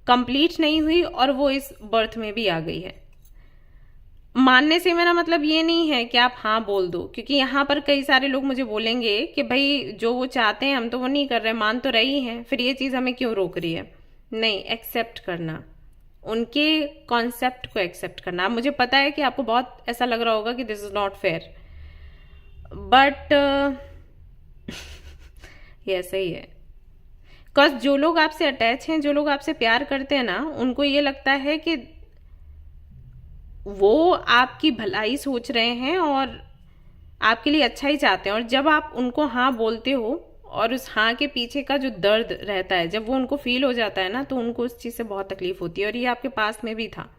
Speaker 1: कंप्लीट नहीं हुई और वो इस बर्थ में भी आ गई है। मानने से मेरा मतलब ये नहीं है कि आप हाँ बोल दो, क्योंकि यहाँ पर कई सारे लोग मुझे बोलेंगे कि भाई जो वो चाहते हैं हम तो वो नहीं कर रहे, मान तो रही हैं, फिर ये चीज हमें क्यों रोक रही है। नहीं, एक्सेप्ट करना, उनके कॉन्सेप्ट को एक्सेप्ट करना। मुझे पता है कि आपको बहुत ऐसा लग रहा होगा कि this is not fair, but ये ऐसा ही है। बिकॉज जो लोग आपसे अटैच हैं, जो लोग आपसे प्यार करते हैं ना, उनको ये लगता है कि वो आपकी भलाई सोच रहे हैं और आपके लिए अच्छा ही चाहते हैं। और जब आप उनको हाँ बोलते हो और उस हाँ के पीछे का जो दर्द रहता है, जब वो उनको फील हो जाता है ना, तो उनको उस चीज़ से बहुत तकलीफ होती है। और ये आपके पास में भी था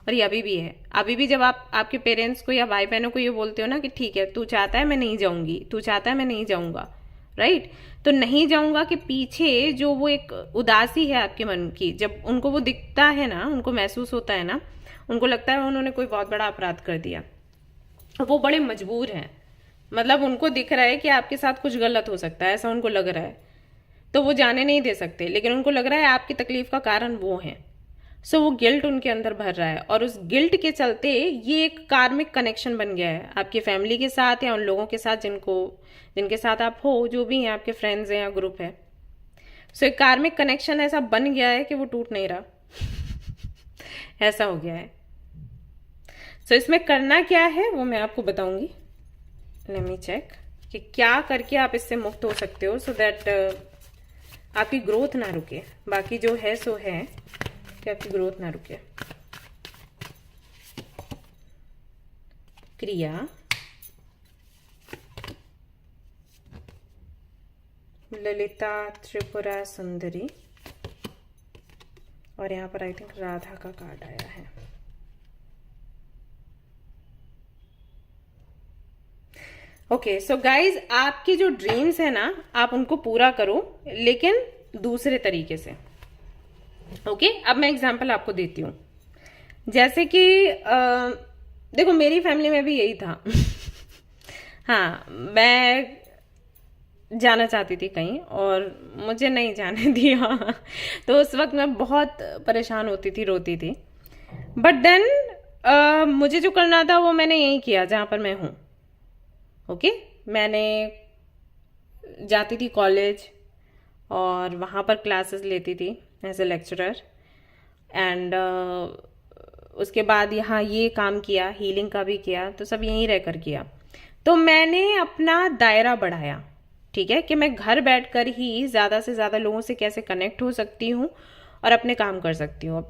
Speaker 1: और ये अभी भी है। अभी भी जब आप आपके पेरेंट्स को या भाई बहनों को ये बोलते हो ना कि ठीक है तू चाहता है मैं नहीं जाऊंगी, तू चाहता है मैं नहीं जाऊंगा, राइट, तो नहीं जाऊंगा के पीछे जो वो एक उदासी है आपके मन की, जब उनको वो दिखता है ना, उनको महसूस होता है ना, उनको लगता है उन्होंने कोई बहुत बड़ा अपराध कर दिया, वो बड़े मजबूर हैं। मतलब उनको दिख रहा है कि आपके साथ कुछ गलत हो सकता है, ऐसा उनको लग रहा है, तो वो जाने नहीं दे सकते, लेकिन उनको लग रहा है आपकी तकलीफ का कारण वो है। सो वो गिल्ट उनके अंदर भर रहा है, और उस गिल्ट के चलते ये एक कार्मिक कनेक्शन बन गया है आपकी फैमिली के साथ या उन लोगों के साथ जिनके साथ आप हो, जो भी हैं आपके फ्रेंड्स हैं या ग्रुप है। सो एक कार्मिक कनेक्शन ऐसा बन गया है कि वो टूट नहीं रहा। ऐसा हो गया है। सो इसमें करना क्या है वो मैं आपको बताऊंगी। लेट मी चेक कि क्या करके आप इससे मुक्त हो सकते हो, सो दैट आपकी ग्रोथ ना रुके। बाकी जो है सो है कि आपकी ग्रोथ ना रुके। क्रिया ललिता त्रिपुरा सुंदरी, और यहाँ पर आई थिंक राधा का कार्ड आया है। ओके सो गाइज, आपकी जो ड्रीम्स है ना, आप उनको पूरा करो, लेकिन दूसरे तरीके से। ओके अब मैं एग्जांपल आपको देती हूँ। जैसे कि देखो मेरी फैमिली में भी यही था। हाँ, मैं जाना चाहती थी कहीं और मुझे नहीं जाने दिया। तो उस वक्त मैं बहुत परेशान होती थी, रोती थी। बट देन मुझे जो करना था वो मैंने यही किया जहाँ पर मैं हूँ। ओके मैंने जाती थी कॉलेज और वहाँ पर क्लासेस लेती थी एज ए लेक्चरर, एंड उसके बाद यहाँ ये काम किया, हीलिंग का भी किया, तो सब यहीं रहकर किया। तो मैंने अपना दायरा बढ़ाया, ठीक है, कि मैं घर बैठकर ही ज़्यादा से ज़्यादा लोगों से कैसे कनेक्ट हो सकती हूँ और अपने काम कर सकती हूँ। अब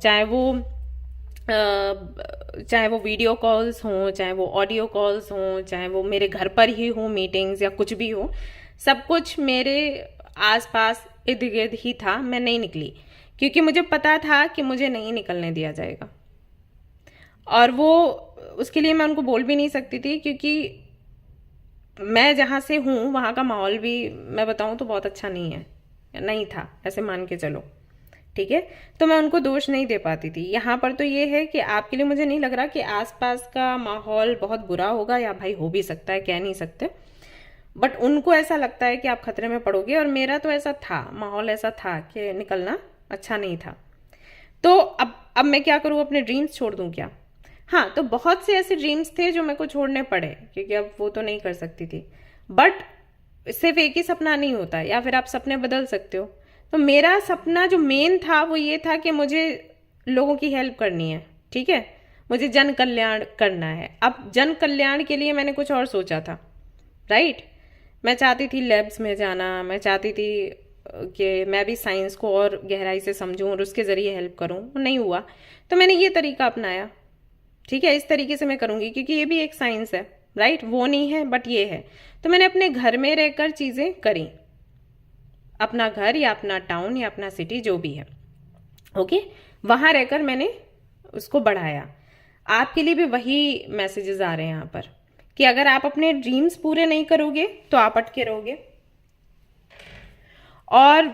Speaker 1: चाहे वो वीडियो कॉल्स हों, चाहे वो ऑडियो कॉल्स हों, चाहे वो मेरे घर पर ही हो मीटिंग्स या कुछ भी हो, सब कुछ मेरे आसपास इर्द गिर्द ही था। मैं नहीं निकली क्योंकि मुझे पता था कि मुझे नहीं निकलने दिया जाएगा, और वो उसके लिए मैं उनको बोल भी नहीं सकती थी, क्योंकि मैं जहाँ से हूँ वहाँ का माहौल भी मैं बताऊँ तो बहुत अच्छा नहीं था, ऐसे मान के चलो, ठीक है। तो मैं उनको दोष नहीं दे पाती थी। यहाँ पर तो ये है कि आपके लिए मुझे नहीं लग रहा कि आसपास का माहौल बहुत बुरा होगा, या भाई हो भी सकता है, कह नहीं सकते, बट उनको ऐसा लगता है कि आप खतरे में पड़ोगे, और मेरा तो ऐसा था, माहौल ऐसा था कि निकलना अच्छा नहीं था। तो अब मैं क्या करूँ, अपने ड्रीम्स छोड़ दूँ क्या? हाँ, तो बहुत से ऐसे ड्रीम्स थे जो मेरे को छोड़ने पड़े, क्योंकि अब वो तो नहीं कर सकती थी। बट सिर्फ एक ही सपना नहीं होता, या फिर आप सपने बदल सकते हो। तो मेरा सपना जो मेन था वो ये था कि मुझे लोगों की हेल्प करनी है, ठीक है, मुझे जन कल्याण करना है। अब जन कल्याण के लिए मैंने कुछ और सोचा था, राइट। मैं चाहती थी लैब्स में जाना, मैं चाहती थी कि मैं भी साइंस को और गहराई से समझूं और उसके ज़रिए हेल्प करूं, नहीं हुआ। तो मैंने ये तरीका अपनाया, ठीक है, इस तरीके से मैं करूंगी क्योंकि ये भी एक साइंस है, राइट, वो नहीं है बट ये है। तो मैंने अपने घर में रहकर चीज़ें करी, अपना घर या अपना टाउन या अपना सिटी जो भी है, ओके, वहां रहकर मैंने उसको बढ़ाया। आपके लिए भी वही मैसेजेस आ रहे हैं यहाँ पर कि अगर आप अपने ड्रीम्स पूरे नहीं करोगे तो आप अटके रहोगे, और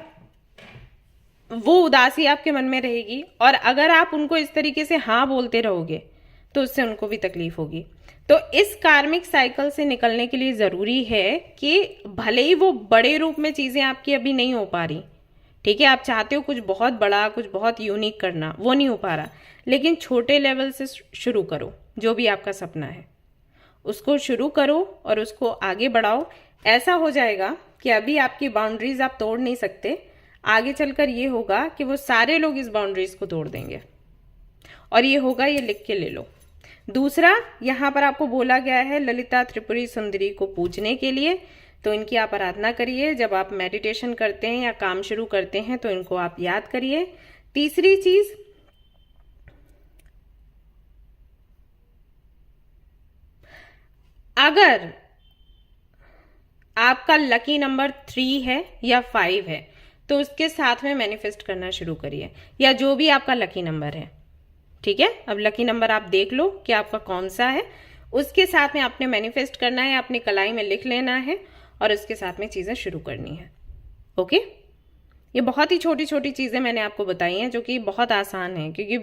Speaker 1: वो उदासी आपके मन में रहेगी, और अगर आप उनको इस तरीके से हाँ बोलते रहोगे तो उससे उनको भी तकलीफ होगी। तो इस कार्मिक साइकिल से निकलने के लिए जरूरी है कि भले ही वो बड़े रूप में चीजें आपकी अभी नहीं हो पा रही, ठीक है, आप चाहते हो कुछ बहुत बड़ा, कुछ बहुत यूनिक करना, वो नहीं हो पा रहा, लेकिन छोटे लेवल से शुरू करो। जो भी आपका सपना है उसको शुरू करो और उसको आगे बढ़ाओ। ऐसा हो जाएगा कि अभी आपकी बाउंड्रीज आप तोड़ नहीं सकते, आगे चलकर ये होगा कि वो सारे लोग इस बाउंड्रीज को तोड़ देंगे, और ये होगा, ये लिख के ले लो। दूसरा, यहाँ पर आपको बोला गया है ललिता त्रिपुरी सुंदरी को पूजने के लिए, तो इनकी आप आराधना करिए। जब आप मेडिटेशन करते हैं या काम शुरू करते हैं तो इनको आप याद करिए। तीसरी चीज, आपका लकी नंबर 3 है या 5 है, तो उसके साथ में मैनिफेस्ट करना शुरू करिए, या जो भी आपका लकी नंबर है। ठीक है, अब लकी नंबर आप देख लो कि आपका कौन सा है, उसके साथ में आपने मैनिफेस्ट करना है, अपनी कलाई में लिख लेना है और उसके साथ में चीज़ें शुरू करनी है। ओके, ये बहुत ही छोटी छोटी चीज़ें मैंने आपको बताई हैं जो कि बहुत आसान है, क्योंकि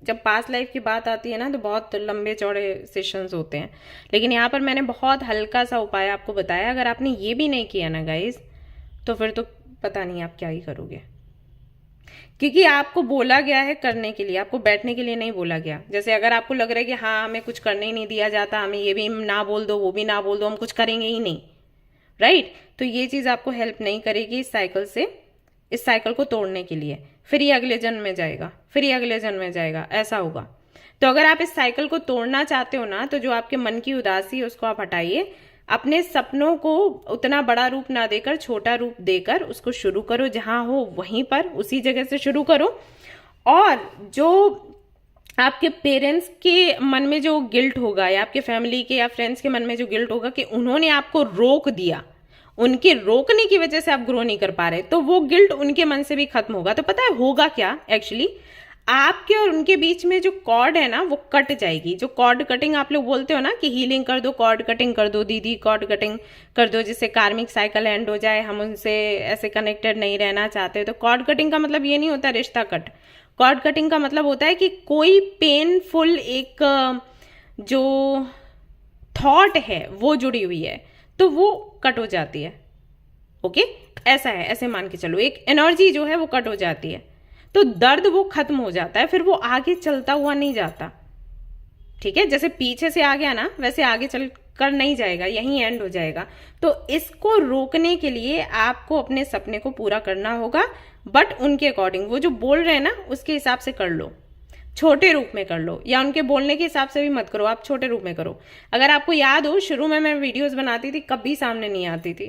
Speaker 1: जब पास्ट लाइफ की बात आती है ना तो बहुत लंबे चौड़े सेशंस होते हैं, लेकिन यहाँ पर मैंने बहुत हल्का सा उपाय आपको बताया। अगर आपने ये भी नहीं किया ना गाइज, तो फिर तो पता नहीं आप क्या ही करोगे, क्योंकि आपको बोला गया है करने के लिए, आपको बैठने के लिए नहीं बोला गया। जैसे अगर आपको लग रहा है कि हाँ हमें कुछ करने ही नहीं दिया जाता, हमें ये भी ना बोल दो वो भी ना बोल दो, हम कुछ करेंगे ही नहीं, राइट, तो ये चीज़ आपको हेल्प नहीं करेगी इस साइकिल से, इस साइकिल को तोड़ने के लिए। फिर ये अगले जन्म में जाएगा, फिर ये अगले जन्म में जाएगा, ऐसा होगा। तो अगर आप इस साइकिल को तोड़ना चाहते हो ना, तो जो आपके मन की उदासी है उसको आप हटाइए, अपने सपनों को उतना बड़ा रूप ना देकर छोटा रूप देकर उसको शुरू करो, जहां हो वहीं पर उसी जगह से शुरू करो। और जो आपके पेरेंट्स के मन में जो गिल्ट होगा, या आपके फैमिली के या फ्रेंड्स के मन में जो गिल्ट होगा कि उन्होंने आपको रोक दिया, उनके रोकने की वजह से आप ग्रो नहीं कर पा रहे, तो वो गिल्ट उनके मन से भी खत्म होगा। तो पता है होगा क्या, एक्चुअली आपके और उनके बीच में जो कॉर्ड है ना वो कट जाएगी। जो कॉर्ड कटिंग आप लोग बोलते हो ना कि हीलिंग कर दो, कॉर्ड कटिंग कर दो दीदी, कॉर्ड कटिंग कर दो जिससे कार्मिक साइकिल एंड हो जाए, हम उनसे ऐसे कनेक्टेड नहीं रहना चाहते। तो कॉर्ड कटिंग का मतलब ये नहीं होता रिश्ता कट। कॉर्ड कटिंग का मतलब होता है कि कोई पेनफुल एक जो थॉट है वो जुड़ी हुई है तो वो कट हो जाती है। ओके, ऐसा है, ऐसे मान के चलो, एक एनर्जी जो है वो कट हो जाती है, तो दर्द वो खत्म हो जाता है, फिर वो आगे चलता हुआ नहीं जाता। ठीक है, जैसे पीछे से आ गया ना वैसे आगे चल कर नहीं जाएगा, यहीं एंड हो जाएगा। तो इसको रोकने के लिए आपको अपने सपने को पूरा करना होगा, बट उनके अकॉर्डिंग, वो जो बोल रहे हैं ना उसके हिसाब से कर लो, छोटे रूप में कर लो, या उनके बोलने के हिसाब से भी मत करो, आप छोटे रूप में करो। अगर आपको याद हो शुरू में मैं वीडियोस बनाती थी, कभी सामने नहीं आती थी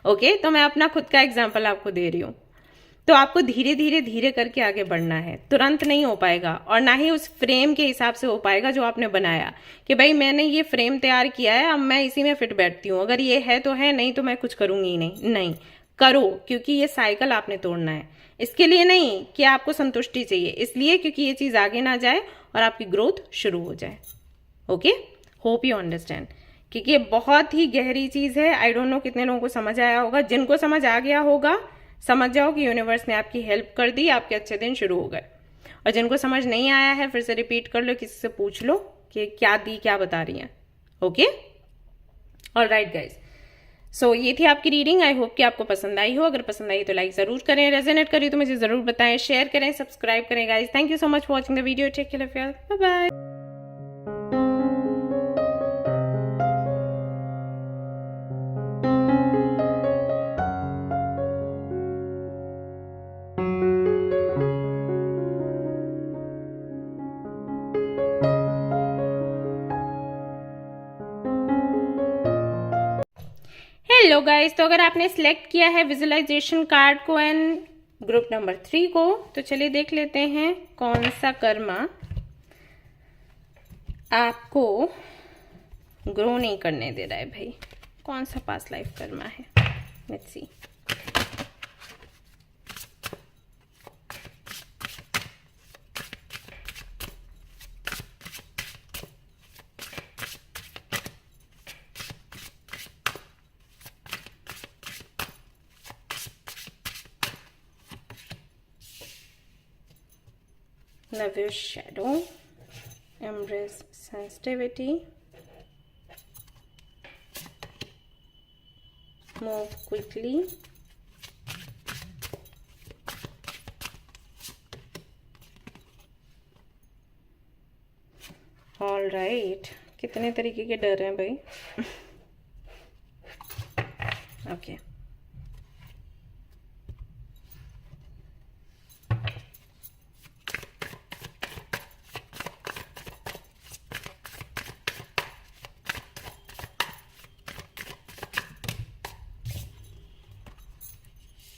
Speaker 1: ओके, तो मैं अपना खुद का एग्जांपल आपको दे रही हूँ। तो आपको धीरे धीरे धीरे करके आगे बढ़ना है, तुरंत नहीं हो पाएगा, और ना ही उस फ्रेम के हिसाब से हो पाएगा जो आपने बनाया कि भाई मैंने ये फ्रेम तैयार किया है, अब मैं इसी में फिट बैठती हूँ, अगर ये है तो है, नहीं तो मैं कुछ करूंगी ही नहीं। नहीं करो, क्योंकि ये साइकिल आपने तोड़ना है। इसके लिए नहीं कि आपको संतुष्टि चाहिए, इसलिए क्योंकि ये चीज आगे ना जाए और आपकी ग्रोथ शुरू हो जाए। ओके, होप यू अंडरस्टैंड, क्योंकि ये बहुत ही गहरी चीज है। आई डोंट नो कितने लोगों को समझ आया होगा, जिनको समझ आ गया होगा समझ जाओ कि यूनिवर्स ने आपकी हेल्प कर दी, आपके अच्छे दिन शुरू हो गए। और जिनको समझ नहीं आया है फिर से रिपीट कर लो, किसी से पूछ लो कि क्या दी, क्या बता रही हैं। ओके, ऑलराइट गाइज, सो ये थी आपकी रीडिंग। आई होप कि आपको पसंद आई हो। अगर पसंद आई तो लाइक जरूर करें, रेजोनेट करी तो मुझे जरूर बताएं, शेयर करें, सब्सक्राइब करें guys. Thank you so much for watching the video, take care of yourself, bye bye. Hello guys, तो अगर आपने सिलेक्ट किया है विजुअलाइजेशन कार्ड को एंड ग्रुप नंबर 3 को, तो चलिए देख लेते हैं कौन सा कर्मा आपको ग्रो नहीं करने दे रहा है भाई। कौन सा पास्ट लाइफ कर्मा है, let's see. Love your shadow, embrace sensitivity, move quickly, all right, कितने तरीके के डर हैं भाई okay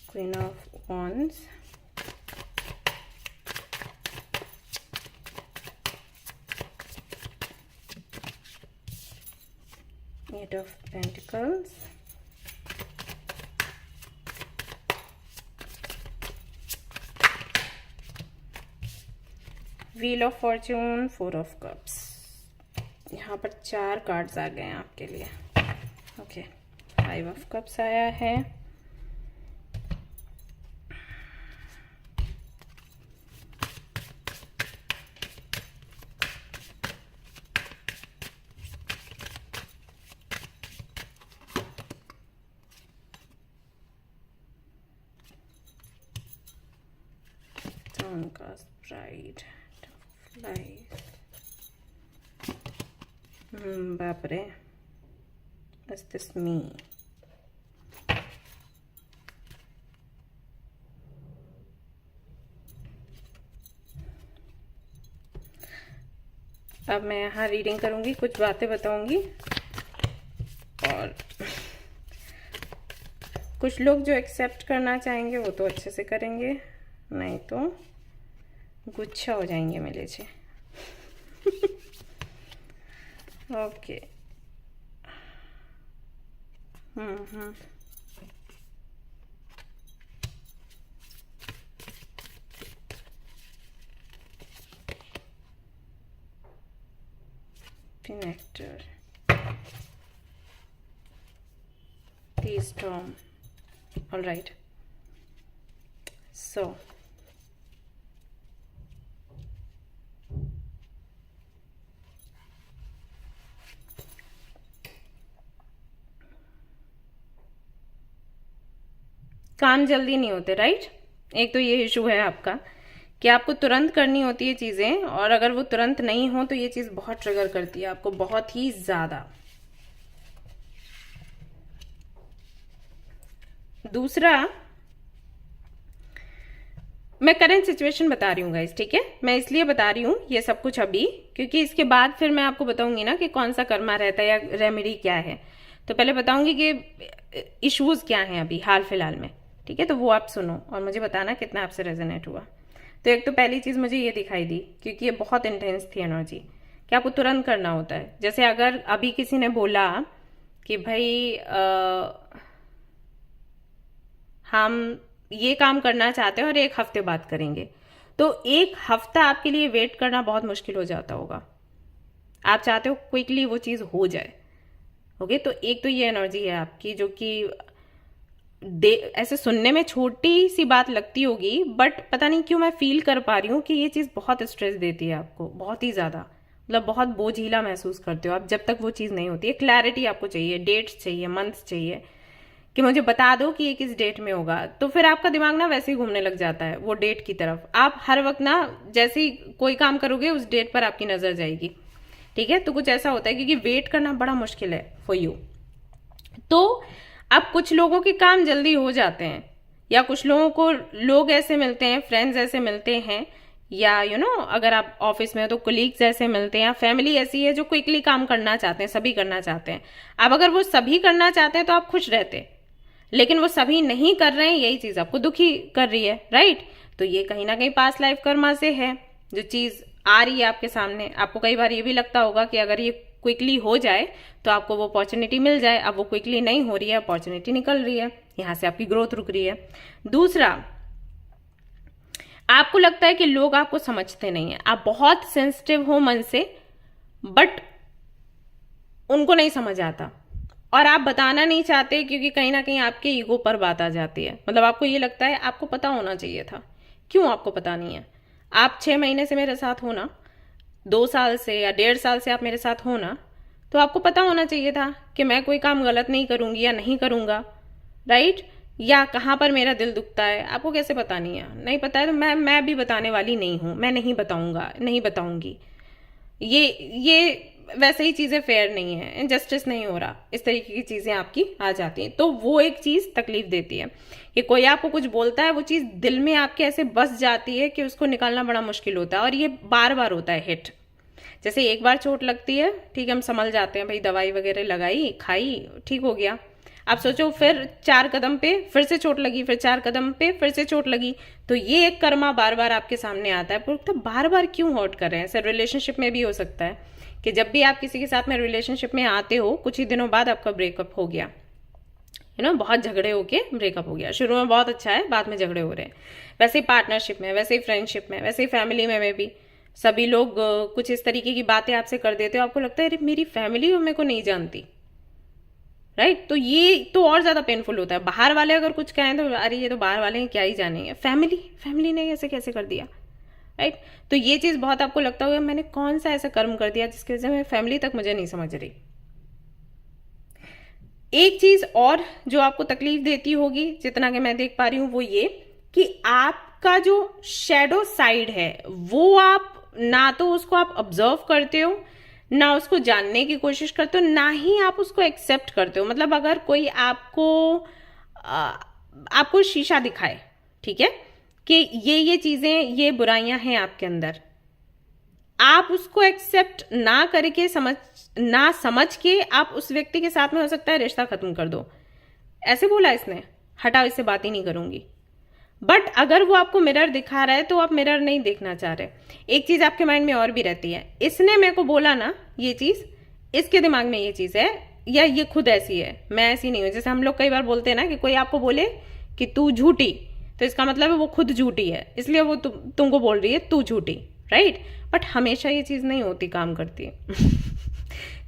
Speaker 1: Queen of Wands, Eight of Pentacles, Wheel of Fortune, Four of Cups. यहाँ पर 4 कार्ड्स आ गए हैं आपके लिए. ओके, 5 of Cups आया है. Downcast Pride, Life. बाप रे, what's this me? अब मैं यहाँ रीडिंग करूंगी, कुछ बातें बताऊंगी और कुछ लोग जो एक्सेप्ट करना चाहेंगे वो तो अच्छे से करेंगे, नहीं तो गुच्छा हो जाएंगे मेरे से. Okay. Connector, the storm. All right. So काम जल्दी नहीं होते, राइट? एक तो ये इशू है आपका कि आपको तुरंत करनी होती है चीजें, और अगर वो तुरंत नहीं हो तो ये चीज बहुत ट्रिगर करती है आपको, बहुत ही ज्यादा. दूसरा, मैं करंट सिचुएशन बता रही हूँ गाइस, ठीक है? मैं इसलिए बता रही हूँ ये सब कुछ अभी, क्योंकि इसके बाद फिर मैं आपको बताऊंगी ना कि कौन सा कर्मा रहता है या रेमेडी क्या है. तो पहले बताऊंगी कि इश्यूज क्या हैं अभी हाल फिलहाल में, ठीक है? तो वो आप सुनो और मुझे बताना कितना आपसे रेजोनेट हुआ. तो एक तो पहली चीज मुझे ये दिखाई दी, क्योंकि ये बहुत इंटेंस थी एनर्जी, कि आपको तुरंत करना होता है. जैसे अगर अभी किसी ने बोला कि भाई हम ये काम करना चाहते हैं और 1 हफ्ते बाद करेंगे, तो 1 हफ्ता आपके लिए वेट करना बहुत मुश्किल हो जाता होगा. आप चाहते हो क्विकली वो चीज हो जाए. ओके, तो एक तो ये एनर्जी है आपकी, जो कि ऐसे सुनने में छोटी सी बात लगती होगी, बट पता नहीं क्यों मैं फील कर पा रही हूँ कि ये चीज बहुत स्ट्रेस देती है आपको, बहुत ही ज्यादा. मतलब बहुत बोझिला महसूस करते हो आप जब तक वो चीज नहीं होती है. क्लैरिटी आपको चाहिए, डेट्स चाहिए, मंथ्स चाहिए, कि मुझे बता दो कि ये किस डेट में होगा. तो फिर आपका दिमाग ना वैसे ही घूमने लग जाता है वो डेट की तरफ. आप हर वक्त ना जैसे ही कोई काम करोगे उस डेट पर आपकी नजर जाएगी, ठीक है? तो कुछ ऐसा होता है, क्योंकि वेट करना बड़ा मुश्किल है फॉर यू. तो अब कुछ लोगों के काम जल्दी हो जाते हैं, या कुछ लोगों को लोग ऐसे मिलते हैं, फ्रेंड्स ऐसे मिलते हैं, या अगर आप ऑफिस में हो तो कोलीग्स ऐसे मिलते हैं, या फैमिली ऐसी है जो क्विकली काम करना चाहते हैं, सभी करना चाहते हैं. अब अगर वो सभी करना चाहते हैं तो आप खुश रहते, लेकिन वो सभी नहीं कर रहे हैं, यही चीज आपको दुखी कर रही है, राइट? तो ये कहीं ना कहीं पास्ट लाइफ कर्मा से है जो चीज आ रही है आपके सामने. आपको कई बार ये भी लगता होगा कि अगर ये क्विकली हो जाए तो आपको वो अपॉर्चुनिटी मिल जाए. अब वो क्विकली नहीं हो रही है, अपॉर्चुनिटी निकल रही है, यहां से आपकी ग्रोथ रुक रही है. दूसरा, आपको लगता है कि लोग आपको समझते नहीं है, आप बहुत सेंसिटिव हो मन से, बट उनको नहीं समझ आता और आप बताना नहीं चाहते, क्योंकि कहीं ना कहीं आपके ईगो पर बात आ जाती है. मतलब आपको ये लगता है आपको पता होना चाहिए था. क्यों आपको पता नहीं है? आप 6 महीने से मेरे साथ हो ना, 2 साल से या 1.5 साल से आप मेरे साथ हो ना, तो आपको पता होना चाहिए था कि मैं कोई काम गलत नहीं करूंगी या नहीं करूंगा, राइट? या कहाँ पर मेरा दिल दुखता है, आपको कैसे पता नहीं है? नहीं पता है तो मैं भी बताने वाली नहीं हूं, मैं नहीं बताऊंगा, नहीं बताऊंगी. ये वैसे ही चीजें फेयर नहीं है, जस्टिस नहीं हो रहा, इस तरीके की चीजें आपकी आ जाती हैं. तो वो एक चीज तकलीफ देती है कि कोई आपको कुछ बोलता है, वो चीज दिल में आपके ऐसे बस जाती है कि उसको निकालना बड़ा मुश्किल होता है. और ये बार बार होता है हिट. जैसे एक बार चोट लगती है, ठीक है, हम संभल जाते हैं, भाई दवाई वगैरह लगाई, खाई, ठीक हो गया. आप सोचो फिर 4 कदम पे फिर से चोट लगी, फिर 4 कदम पे फिर से चोट लगी, तो ये एक कर्मा बार बार आपके सामने आता है। तो बार बार क्यों हर्ट कर रहे हैं? सर रिलेशनशिप में भी हो सकता है कि जब भी आप किसी के साथ में रिलेशनशिप में आते हो, कुछ ही दिनों बाद आपका ब्रेकअप हो गया, बहुत झगड़े होके ब्रेकअप हो गया। शुरू में बहुत अच्छा है, बाद में झगड़े हो रहे हैं। वैसे ही पार्टनरशिप में, वैसे ही फ्रेंडशिप में, वैसे ही फैमिली में भी सभी लोग कुछ इस तरीके की बातें आपसे कर देते हो, आपको लगता है अरे मेरी फैमिली मेरे को नहीं जानती, राइट? तो ये तो और ज्यादा पेनफुल होता है। बाहर वाले अगर कुछ कहें तो अरे ये तो बाहर वाले हैं, क्या ही जानेंगे। फैमिली ने ऐसे कैसे कर दिया, राइट? तो ये चीज बहुत आपको लगता होगा मैंने कौन सा ऐसा कर्म कर दिया जिसकी वजह से मेरी फैमिली तक मुझे नहीं समझ रही। एक चीज और जो आपको तकलीफ देती होगी, जितना कि मैं देख पा रही हूं, वो ये कि आपका जो शैडो साइड है वो आप ना तो उसको आप ऑब्जर्व करते हो, ना उसको जानने की कोशिश करते हो, ना ही आप उसको एक्सेप्ट करते हो। मतलब अगर कोई आपको शीशा दिखाए, ठीक है, कि ये चीजें, ये बुराइयां हैं आपके अंदर, आप उसको एक्सेप्ट ना करके समझ के आप उस व्यक्ति के साथ में हो सकता है रिश्ता खत्म कर दो। ऐसे बोला इसने, हटाओ इससे बात ही नहीं करूंगी। बट अगर वो आपको मिरर दिखा रहा है तो आप मिरर नहीं देखना चाह रहे। एक चीज आपके माइंड में और भी रहती है, इसने मेरे को बोला ना ये चीज, इसके दिमाग में ये चीज है, या ये खुद ऐसी है, मैं ऐसी नहीं हूं। जैसे हम लोग कई बार बोलते हैं ना कि कोई आपको बोले कि तू झूठी, तो इसका मतलब है वो खुद झूठी है, इसलिए वो तुमको बोल रही है तू झूठी, राइट? बट हमेशा ये चीज नहीं होती, काम करती है।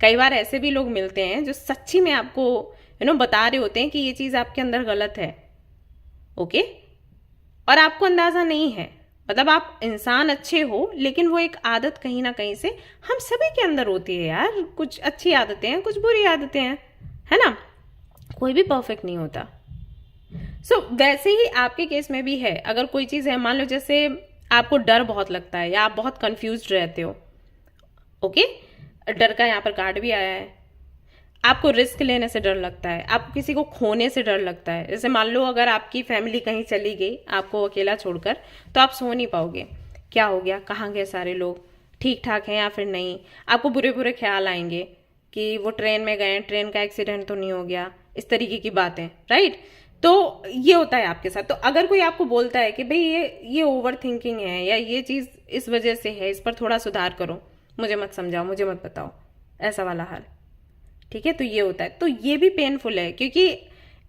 Speaker 1: कई बार ऐसे भी लोग मिलते हैं जो सच्ची में आपको बता रहे होते हैं कि ये चीज आपके अंदर गलत है, ओके, और आपको अंदाजा नहीं है। मतलब आप इंसान अच्छे हो, लेकिन वो एक आदत कहीं ना कहीं से हम सभी के अंदर होती है यार। कुछ अच्छी आदतें हैं, कुछ बुरी आदतें हैं, है ना? कोई भी परफेक्ट नहीं होता। वैसे ही आपके केस में भी है। अगर कोई चीज है, मान लो जैसे आपको डर बहुत लगता है या आप बहुत कंफ्यूज्ड रहते हो, ओके, डर का यहाँ पर कार्ड भी आया है। आपको रिस्क लेने से डर लगता है, आपको किसी को खोने से डर लगता है। जैसे मान लो अगर आपकी फैमिली कहीं चली गई आपको अकेला छोड़कर, तो आप सो नहीं पाओगे, क्या हो गया, कहाँ गए सारे लोग, ठीक ठाक हैं या फिर नहीं। आपको बुरे बुरे ख्याल आएंगे कि वो ट्रेन में गए, ट्रेन का एक्सीडेंट तो नहीं हो गया, इस तरीके की बातें, राइट? तो ये होता है आपके साथ। तो अगर कोई आपको बोलता है कि भाई ये ओवर थिंकिंग है या ये चीज इस वजह से है, इस पर थोड़ा सुधार करो, मुझे मत समझाओ, मुझे मत बताओ, ऐसा वाला हाल, ठीक है, तो ये होता है। तो ये भी पेनफुल है, क्योंकि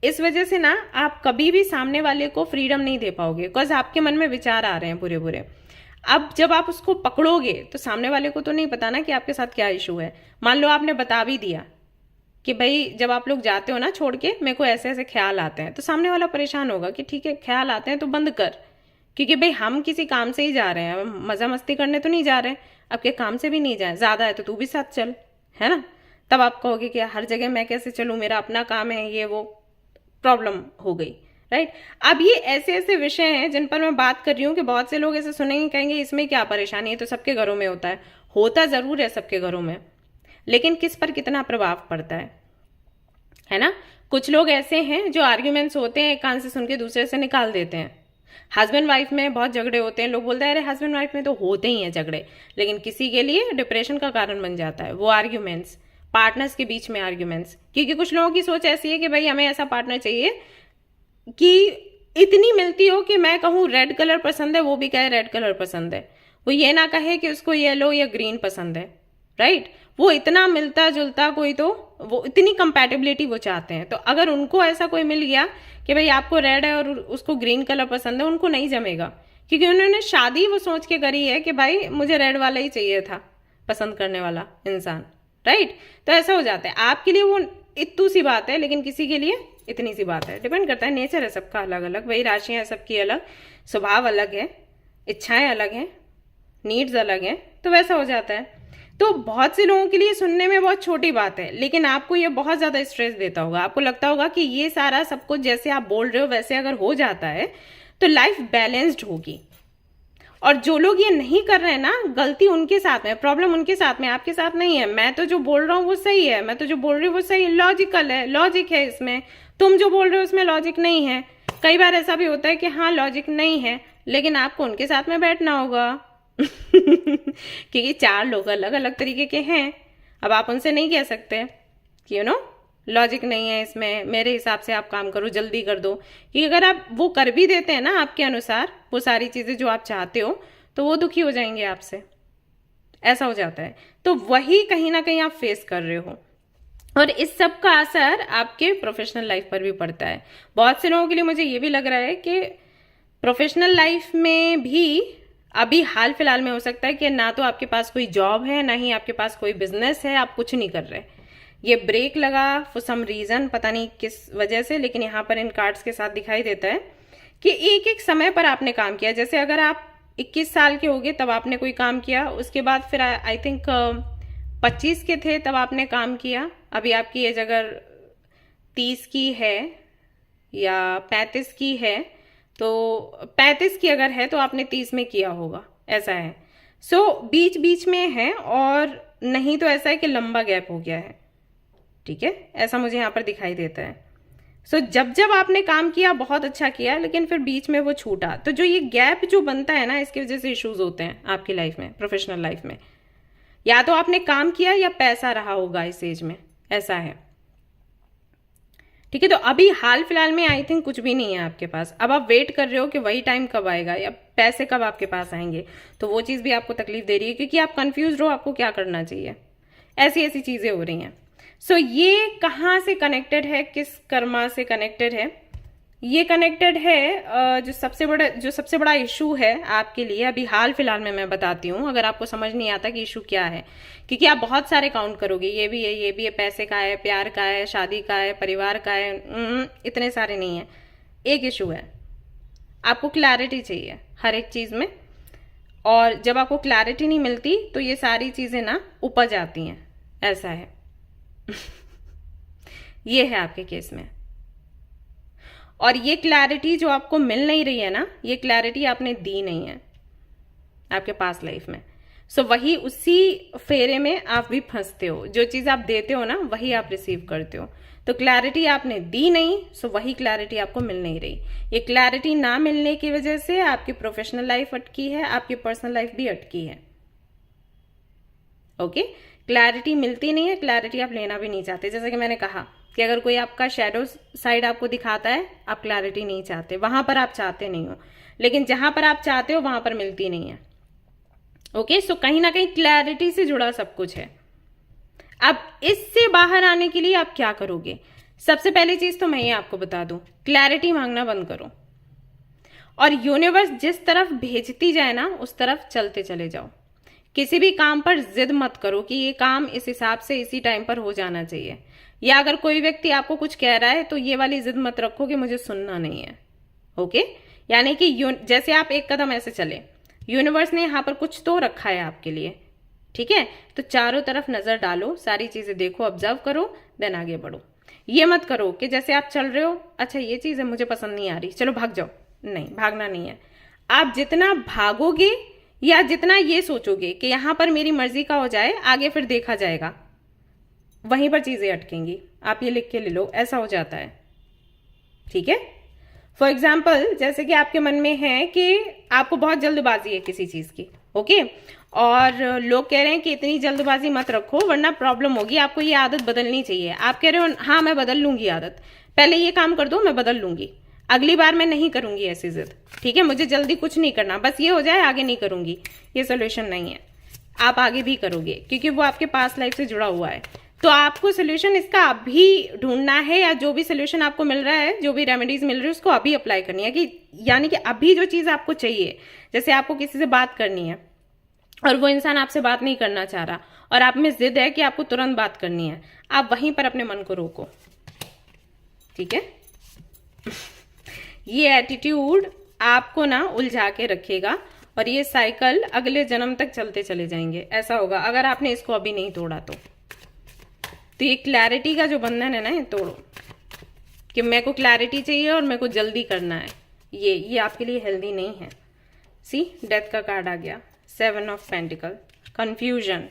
Speaker 1: इस वजह से ना आप कभी भी सामने वाले को फ्रीडम नहीं दे पाओगे, बिकॉज आपके मन में विचार आ रहे हैं बुरे बुरे। अब जब आप उसको पकड़ोगे तो सामने वाले को तो नहीं पता ना कि आपके साथ क्या इशू है। मान लो आपने बता भी दिया कि भाई जब आप लोग जाते हो ना छोड़ के, मेरे को ऐसे ऐसे ख्याल आते हैं, तो सामने वाला परेशान होगा कि ठीक है ख्याल आते हैं तो बंद कर, क्योंकि भाई हम किसी काम से ही जा रहे हैं, मजा मस्ती करने तो नहीं जा रहे, आपके काम से भी नहीं जाए, ज्यादा है तो तू भी साथ चल, है ना? तब आप कहोगे कि हर जगह मैं कैसे चलूं, मेरा अपना काम है, ये वो प्रॉब्लम हो गई, राइट? अब ये ऐसे ऐसे विषय हैं जिन पर मैं बात कर रही हूँ कि बहुत से लोग ऐसे सुनेंगे, कहेंगे इसमें क्या परेशानी है, तो सबके घरों में होता है। होता जरूर है सबके घरों में, लेकिन किस पर कितना प्रभाव पड़ता है ना? कुछ लोग ऐसे हैं जो आर्ग्यूमेंट्स होते हैं एक कान से सुन के दूसरे से निकाल देते हैं। हस्बैंड वाइफ में बहुत झगड़े होते हैं, लोग बोलते हैं अरे हस्बैंड वाइफ में तो होते ही हैं झगड़े, लेकिन किसी के लिए डिप्रेशन का कारण बन जाता है वो आर्ग्यूमेंट्स, पार्टनर्स के बीच में आर्ग्यूमेंट्स। क्योंकि कुछ लोगों की सोच ऐसी है कि भाई हमें ऐसा पार्टनर चाहिए कि इतनी मिलती हो कि मैं कहूँ रेड कलर पसंद है, वो भी कहे रेड कलर पसंद है, वो ये ना कहे कि उसको येलो या ग्रीन पसंद है, राइट? वो इतना मिलता जुलता कोई, तो वो इतनी कंपैटिबिलिटी वो चाहते हैं। तो अगर उनको ऐसा कोई मिल गया कि भाई आपको रेड है और उसको ग्रीन कलर पसंद है, उनको नहीं जमेगा, क्योंकि उन्होंने शादी वो सोच के करी है कि भाई मुझे रेड वाला ही चाहिए था, पसंद करने वाला इंसान, राइट? तो ऐसा हो जाता है। आपके लिए वो इतनी सी बात है, लेकिन किसी के लिए इतनी सी बात है। डिपेंड करता है, नेचर है सबका अलग अलग, वही राशियां सबकी अलग, स्वभाव अलग है, इच्छाएं अलग हैं, नीड्स अलग हैं, तो वैसा हो जाता है। तो बहुत से लोगों के लिए सुनने में बहुत छोटी बात है, लेकिन आपको ये बहुत ज्यादा स्ट्रेस देता होगा। आपको लगता होगा कि ये सारा सब कुछ जैसे आप बोल रहे हो वैसे अगर हो जाता है तो लाइफ बैलेंस्ड होगी। और जो लोग ये नहीं कर रहे हैं ना, गलती उनके साथ में, प्रॉब्लम उनके साथ में, आपके साथ नहीं है। मैं तो जो बोल रहा हूँ वो सही है, मैं तो जो बोल रही हूँ वो सही है, लॉजिकल है, लॉजिक है इसमें। तुम जो बोल रहे हो उसमें लॉजिक नहीं है। कई बार ऐसा भी होता है कि हाँ लॉजिक नहीं है, लेकिन आपको उनके साथ में बैठना होगा क्योंकि चार लोग अलग अलग तरीके के हैं। अब आप उनसे नहीं कह सकते कि लॉजिक नहीं है इसमें, मेरे हिसाब से आप काम करो, जल्दी कर दो। कि अगर आप वो कर भी देते हैं ना आपके अनुसार वो सारी चीजें जो आप चाहते हो, तो वो दुखी हो जाएंगे आपसे, ऐसा हो जाता है। तो वही कहीं ना कहीं आप फेस कर रहे हो, और इस सब का असर आपके प्रोफेशनल लाइफ पर भी पड़ता है। बहुत से लोगों के लिए मुझे ये भी लग रहा है कि प्रोफेशनल लाइफ में भी अभी हाल फिलहाल में हो सकता है कि ना तो आपके पास कोई जॉब है, ना ही आपके पास कोई बिजनेस है, आप कुछ नहीं कर रहे। ये ब्रेक लगा फॉर सम रीजन, पता नहीं किस वजह से, लेकिन यहाँ पर इन कार्ड्स के साथ दिखाई देता है कि एक एक समय पर आपने काम किया। जैसे अगर आप 21 साल के हो गए तब आपने कोई काम किया, उसके बाद फिर आई थिंक 25 के थे तब आपने काम किया। अभी आपकी एज अगर 30 की है या 35 की है, तो 35 की अगर है तो आपने 30 में किया होगा, ऐसा है। सो बीच बीच में है, और नहीं तो ऐसा है कि लंबा गैप हो गया है, ठीक है, ऐसा मुझे यहाँ पर दिखाई देता है। सो जब जब आपने काम किया बहुत अच्छा किया, लेकिन फिर बीच में वो छूटा, तो जो ये गैप जो बनता है ना, इसकी वजह से इश्यूज होते हैं आपकी लाइफ में, प्रोफेशनल लाइफ में। या तो आपने काम किया या पैसा रहा होगा इस एज में, ऐसा है, ठीक है। तो अभी हाल फिलहाल में आई थिंक कुछ भी नहीं है आपके पास। अब आप वेट कर रहे हो कि वही टाइम कब आएगा या पैसे कब आपके पास आएंगे, तो वो चीज भी आपको तकलीफ दे रही है, क्योंकि आप कंफ्यूज हो आपको क्या करना चाहिए, ऐसी ऐसी चीजें हो रही हैं। सो ये कहाँ से कनेक्टेड है, किस कर्मा से कनेक्टेड है? ये कनेक्टेड है जो सबसे बड़ा इशू है आपके लिए अभी हाल फिलहाल में, मैं बताती हूँ, अगर आपको समझ नहीं आता कि इशू क्या है, क्योंकि आप बहुत सारे काउंट करोगे, ये भी है, ये भी है, पैसे का है, प्यार का है, शादी का है, परिवार का है, इतने सारे नहीं है। एक इशू है, आपको क्लैरिटी चाहिए हर एक चीज में, और जब आपको क्लैरिटी नहीं मिलती तो ये सारी चीजें ना उपज आती हैं, ऐसा है। ये है आपके केस में, और ये क्लैरिटी जो आपको मिल नहीं रही है ना, ये क्लैरिटी आपने दी नहीं है आपके पास लाइफ में। सो वही उसी फेरे में आप भी फंसते हो, जो चीज आप देते हो ना वही आप रिसीव करते हो। तो क्लैरिटी आपने दी नहीं, सो वही क्लैरिटी आपको मिल नहीं रही। ये क्लैरिटी ना मिलने की वजह से आपकी प्रोफेशनल लाइफ अटकी है, आपकी पर्सनल लाइफ भी अटकी है। ओके, क्लैरिटी मिलती नहीं है, क्लैरिटी आप लेना भी नहीं चाहते। जैसे कि मैंने कहा कि अगर कोई आपका शैडो साइड आपको दिखाता है, आप क्लैरिटी नहीं चाहते, वहां पर आप चाहते नहीं हो, लेकिन जहां पर आप चाहते हो वहां पर मिलती नहीं है। ओके, सो कहीं ना कहीं क्लैरिटी से जुड़ा सब कुछ है। अब इससे बाहर आने के लिए आप क्या करोगे? सबसे पहली चीज तो मैं ये आपको बता दूं, क्लैरिटी मांगना बंद करो, और यूनिवर्स जिस तरफ भेजती जाए ना उस तरफ चलते चले जाओ। किसी भी काम पर जिद मत करो कि ये काम इस हिसाब से इसी टाइम पर हो जाना चाहिए, या अगर कोई व्यक्ति आपको कुछ कह रहा है तो ये वाली जिद मत रखो कि मुझे सुनना नहीं है। ओके, यानी कि जैसे आप एक कदम ऐसे चले, यूनिवर्स ने यहाँ पर कुछ तो रखा है आपके लिए, ठीक है, तो चारों तरफ नजर डालो, सारी चीजें देखो, ऑब्जर्व करो, देन आगे बढ़ो। ये मत करो कि जैसे आप चल रहे हो, अच्छा ये चीज है मुझे पसंद नहीं आ रही, चलो भाग जाओ। नहीं, भागना नहीं है। आप जितना भागोगे या जितना ये सोचोगे कि यहां पर मेरी मर्जी का हो जाए, आगे फिर देखा जाएगा, वहीं पर चीजें अटकेंगी। आप ये लिख के ले लो, ऐसा हो जाता है, ठीक है। फॉर एग्जाम्पल, जैसे कि आपके मन में है कि आपको बहुत जल्दबाजी है किसी चीज की, ओके, और लोग कह रहे हैं कि इतनी जल्दबाजी मत रखो वरना प्रॉब्लम होगी, आपको ये आदत बदलनी चाहिए। आप कह रहे हो हाँ मैं बदल लूंगी आदत, पहले ये काम कर दो, मैं बदल लूंगी, अगली बार मैं नहीं करूंगी ऐसी जिद, ठीक है, मुझे जल्दी कुछ नहीं करना, बस ये हो जाए आगे नहीं करूंगी। ये सोल्यूशन नहीं है, आप आगे भी करोगे क्योंकि वो आपके पास्ट लाइफ से जुड़ा हुआ है। तो आपको सोल्यूशन इसका अभी ढूंढना है, या जो भी सोल्यूशन आपको मिल रहा है, जो भी रेमेडीज मिल रही है, उसको अभी अप्लाई करनी है। कि यानी कि अभी जो चीज आपको चाहिए, जैसे आपको किसी से बात करनी है और वो इंसान आपसे बात नहीं करना चाह रहा, और आप में जिद है कि आपको तुरंत बात करनी है, आप वहीं पर अपने मन को रोको, ठीक है। ये एटीट्यूड आपको ना उलझा के रखेगा, और ये साइकिल अगले जन्म तक चलते चले जाएंगे, ऐसा होगा अगर आपने इसको अभी नहीं तोड़ा तो ये क्लैरिटी का जो बंधन है ना, ये तोड़ो कि मेरे को क्लैरिटी चाहिए और मेरे को जल्दी करना है। ये आपके लिए हेल्दी नहीं है। सी, डेथ का कार्ड आ गया, 7 of pentacle, confusion,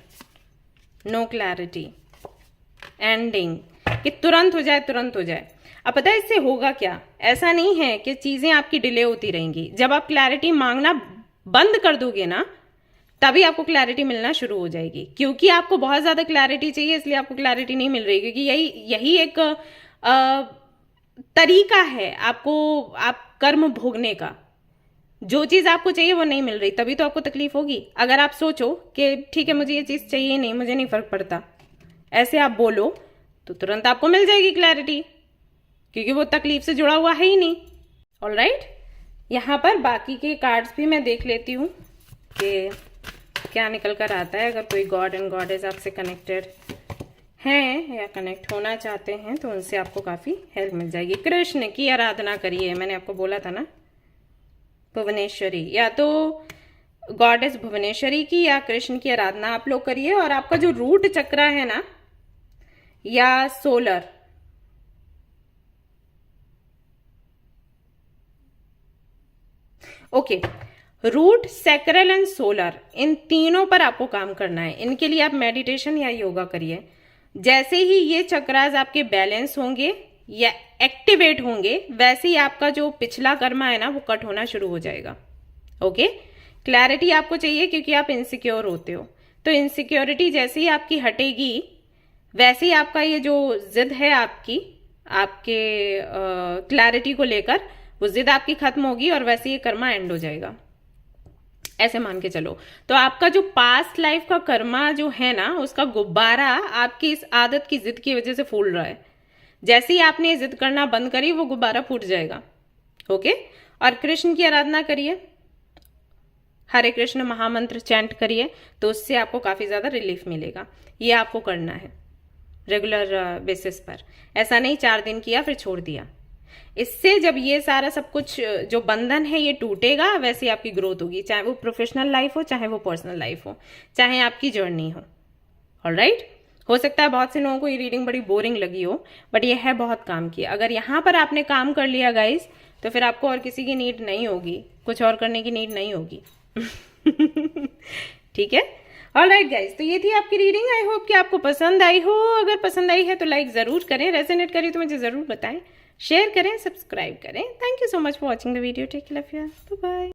Speaker 1: no clarity, ending, कि तुरंत हो जाए, तुरंत हो जाए। अब पता है इससे होगा क्या? ऐसा नहीं है कि चीजें आपकी डिले होती रहेंगी। जब आप क्लैरिटी मांगना बंद कर दोगे ना, तभी आपको क्लैरिटी मिलना शुरू हो जाएगी। क्योंकि आपको बहुत ज्यादा क्लैरिटी चाहिए इसलिए आपको क्लैरिटी नहीं मिल रही, क्योंकि यही एक तरीका है आपको आप कर्म भोगने का। जो चीज आपको चाहिए वो नहीं मिल रही, तभी तो आपको तकलीफ होगी। अगर आप सोचो कि ठीक है मुझे ये चीज चाहिए नहीं, मुझे नहीं फर्क पड़ता, ऐसे आप बोलो तो तुरंत आपको मिल जाएगी क्लैरिटी, क्योंकि वो तकलीफ से जुड़ा हुआ है ही नहीं। ऑलराइट, यहाँ पर बाकी के कार्ड्स भी मैं देख लेती हूँ कि क्या निकल कर आता है। अगर कोई गॉड एंड गॉडेस आपसे कनेक्टेड हैं या कनेक्ट होना चाहते हैं तो उनसे आपको काफी हेल्प मिल जाएगी। कृष्ण की आराधना करिए, मैंने आपको बोला था ना, भुवनेश्वरी, या तो गॉडेस भुवनेश्वरी की या कृष्ण की आराधना आप लोग करिए। और आपका जो रूट चक्र है ना या solar, okay, root, sacral and solar, इन तीनों पर आपको काम करना है। इनके लिए आप मेडिटेशन या योगा करिए। जैसे ही ये चक्रास आपके बैलेंस होंगे या एक्टिवेट होंगे, वैसे ही आपका जो पिछला कर्मा है ना वो कट होना शुरू हो जाएगा। ओके, क्लैरिटी आपको चाहिए क्योंकि आप इनसिक्योर होते हो, तो इनसिक्योरिटी जैसे ही आपकी हटेगी वैसे ही आपका ये जो जिद है आपकी, आपके क्लैरिटी को लेकर, वो जिद आपकी खत्म होगी और वैसे ये कर्मा एंड हो जाएगा। ऐसे मान के चलो। तो आपका जो पास्ट लाइफ का कर्मा जो है ना, उसका गुब्बारा आपकी इस आदत की जिद की वजह से फूल रहा है। जैसे ही आपने जिद करना बंद करी वो गुब्बारा फूट जाएगा। ओके, और कृष्ण की आराधना करिए, हरे कृष्ण महामंत्र चैंट करिए, तो उससे आपको काफी ज्यादा रिलीफ मिलेगा। ये आपको करना है रेगुलर बेसिस पर, ऐसा नहीं 4 दिन किया फिर छोड़ दिया। इससे जब ये सारा सब कुछ जो बंधन है ये टूटेगा, वैसे आपकी ग्रोथ होगी, चाहे वो प्रोफेशनल लाइफ हो, चाहे वो पर्सनल लाइफ हो, चाहे आपकी जर्नी हो। ऑलराइट, हो सकता है बहुत से लोगों को ये रीडिंग बड़ी बोरिंग लगी हो, बट ये है बहुत काम की। अगर यहाँ पर आपने काम कर लिया गाइस, तो फिर आपको और किसी की नीड नहीं होगी, कुछ और करने की नीड नहीं होगी। ठीक है, ऑलराइट गाइस, तो ये थी आपकी रीडिंग। आई होप कि आपको पसंद आई हो। अगर पसंद आई है तो लाइक जरूर करें, रेजोनेट करी तो मुझे जरूर बताएं, शेयर करें, सब्सक्राइब करें। Thank you so much for watching the video. Take care, love you, bye bye.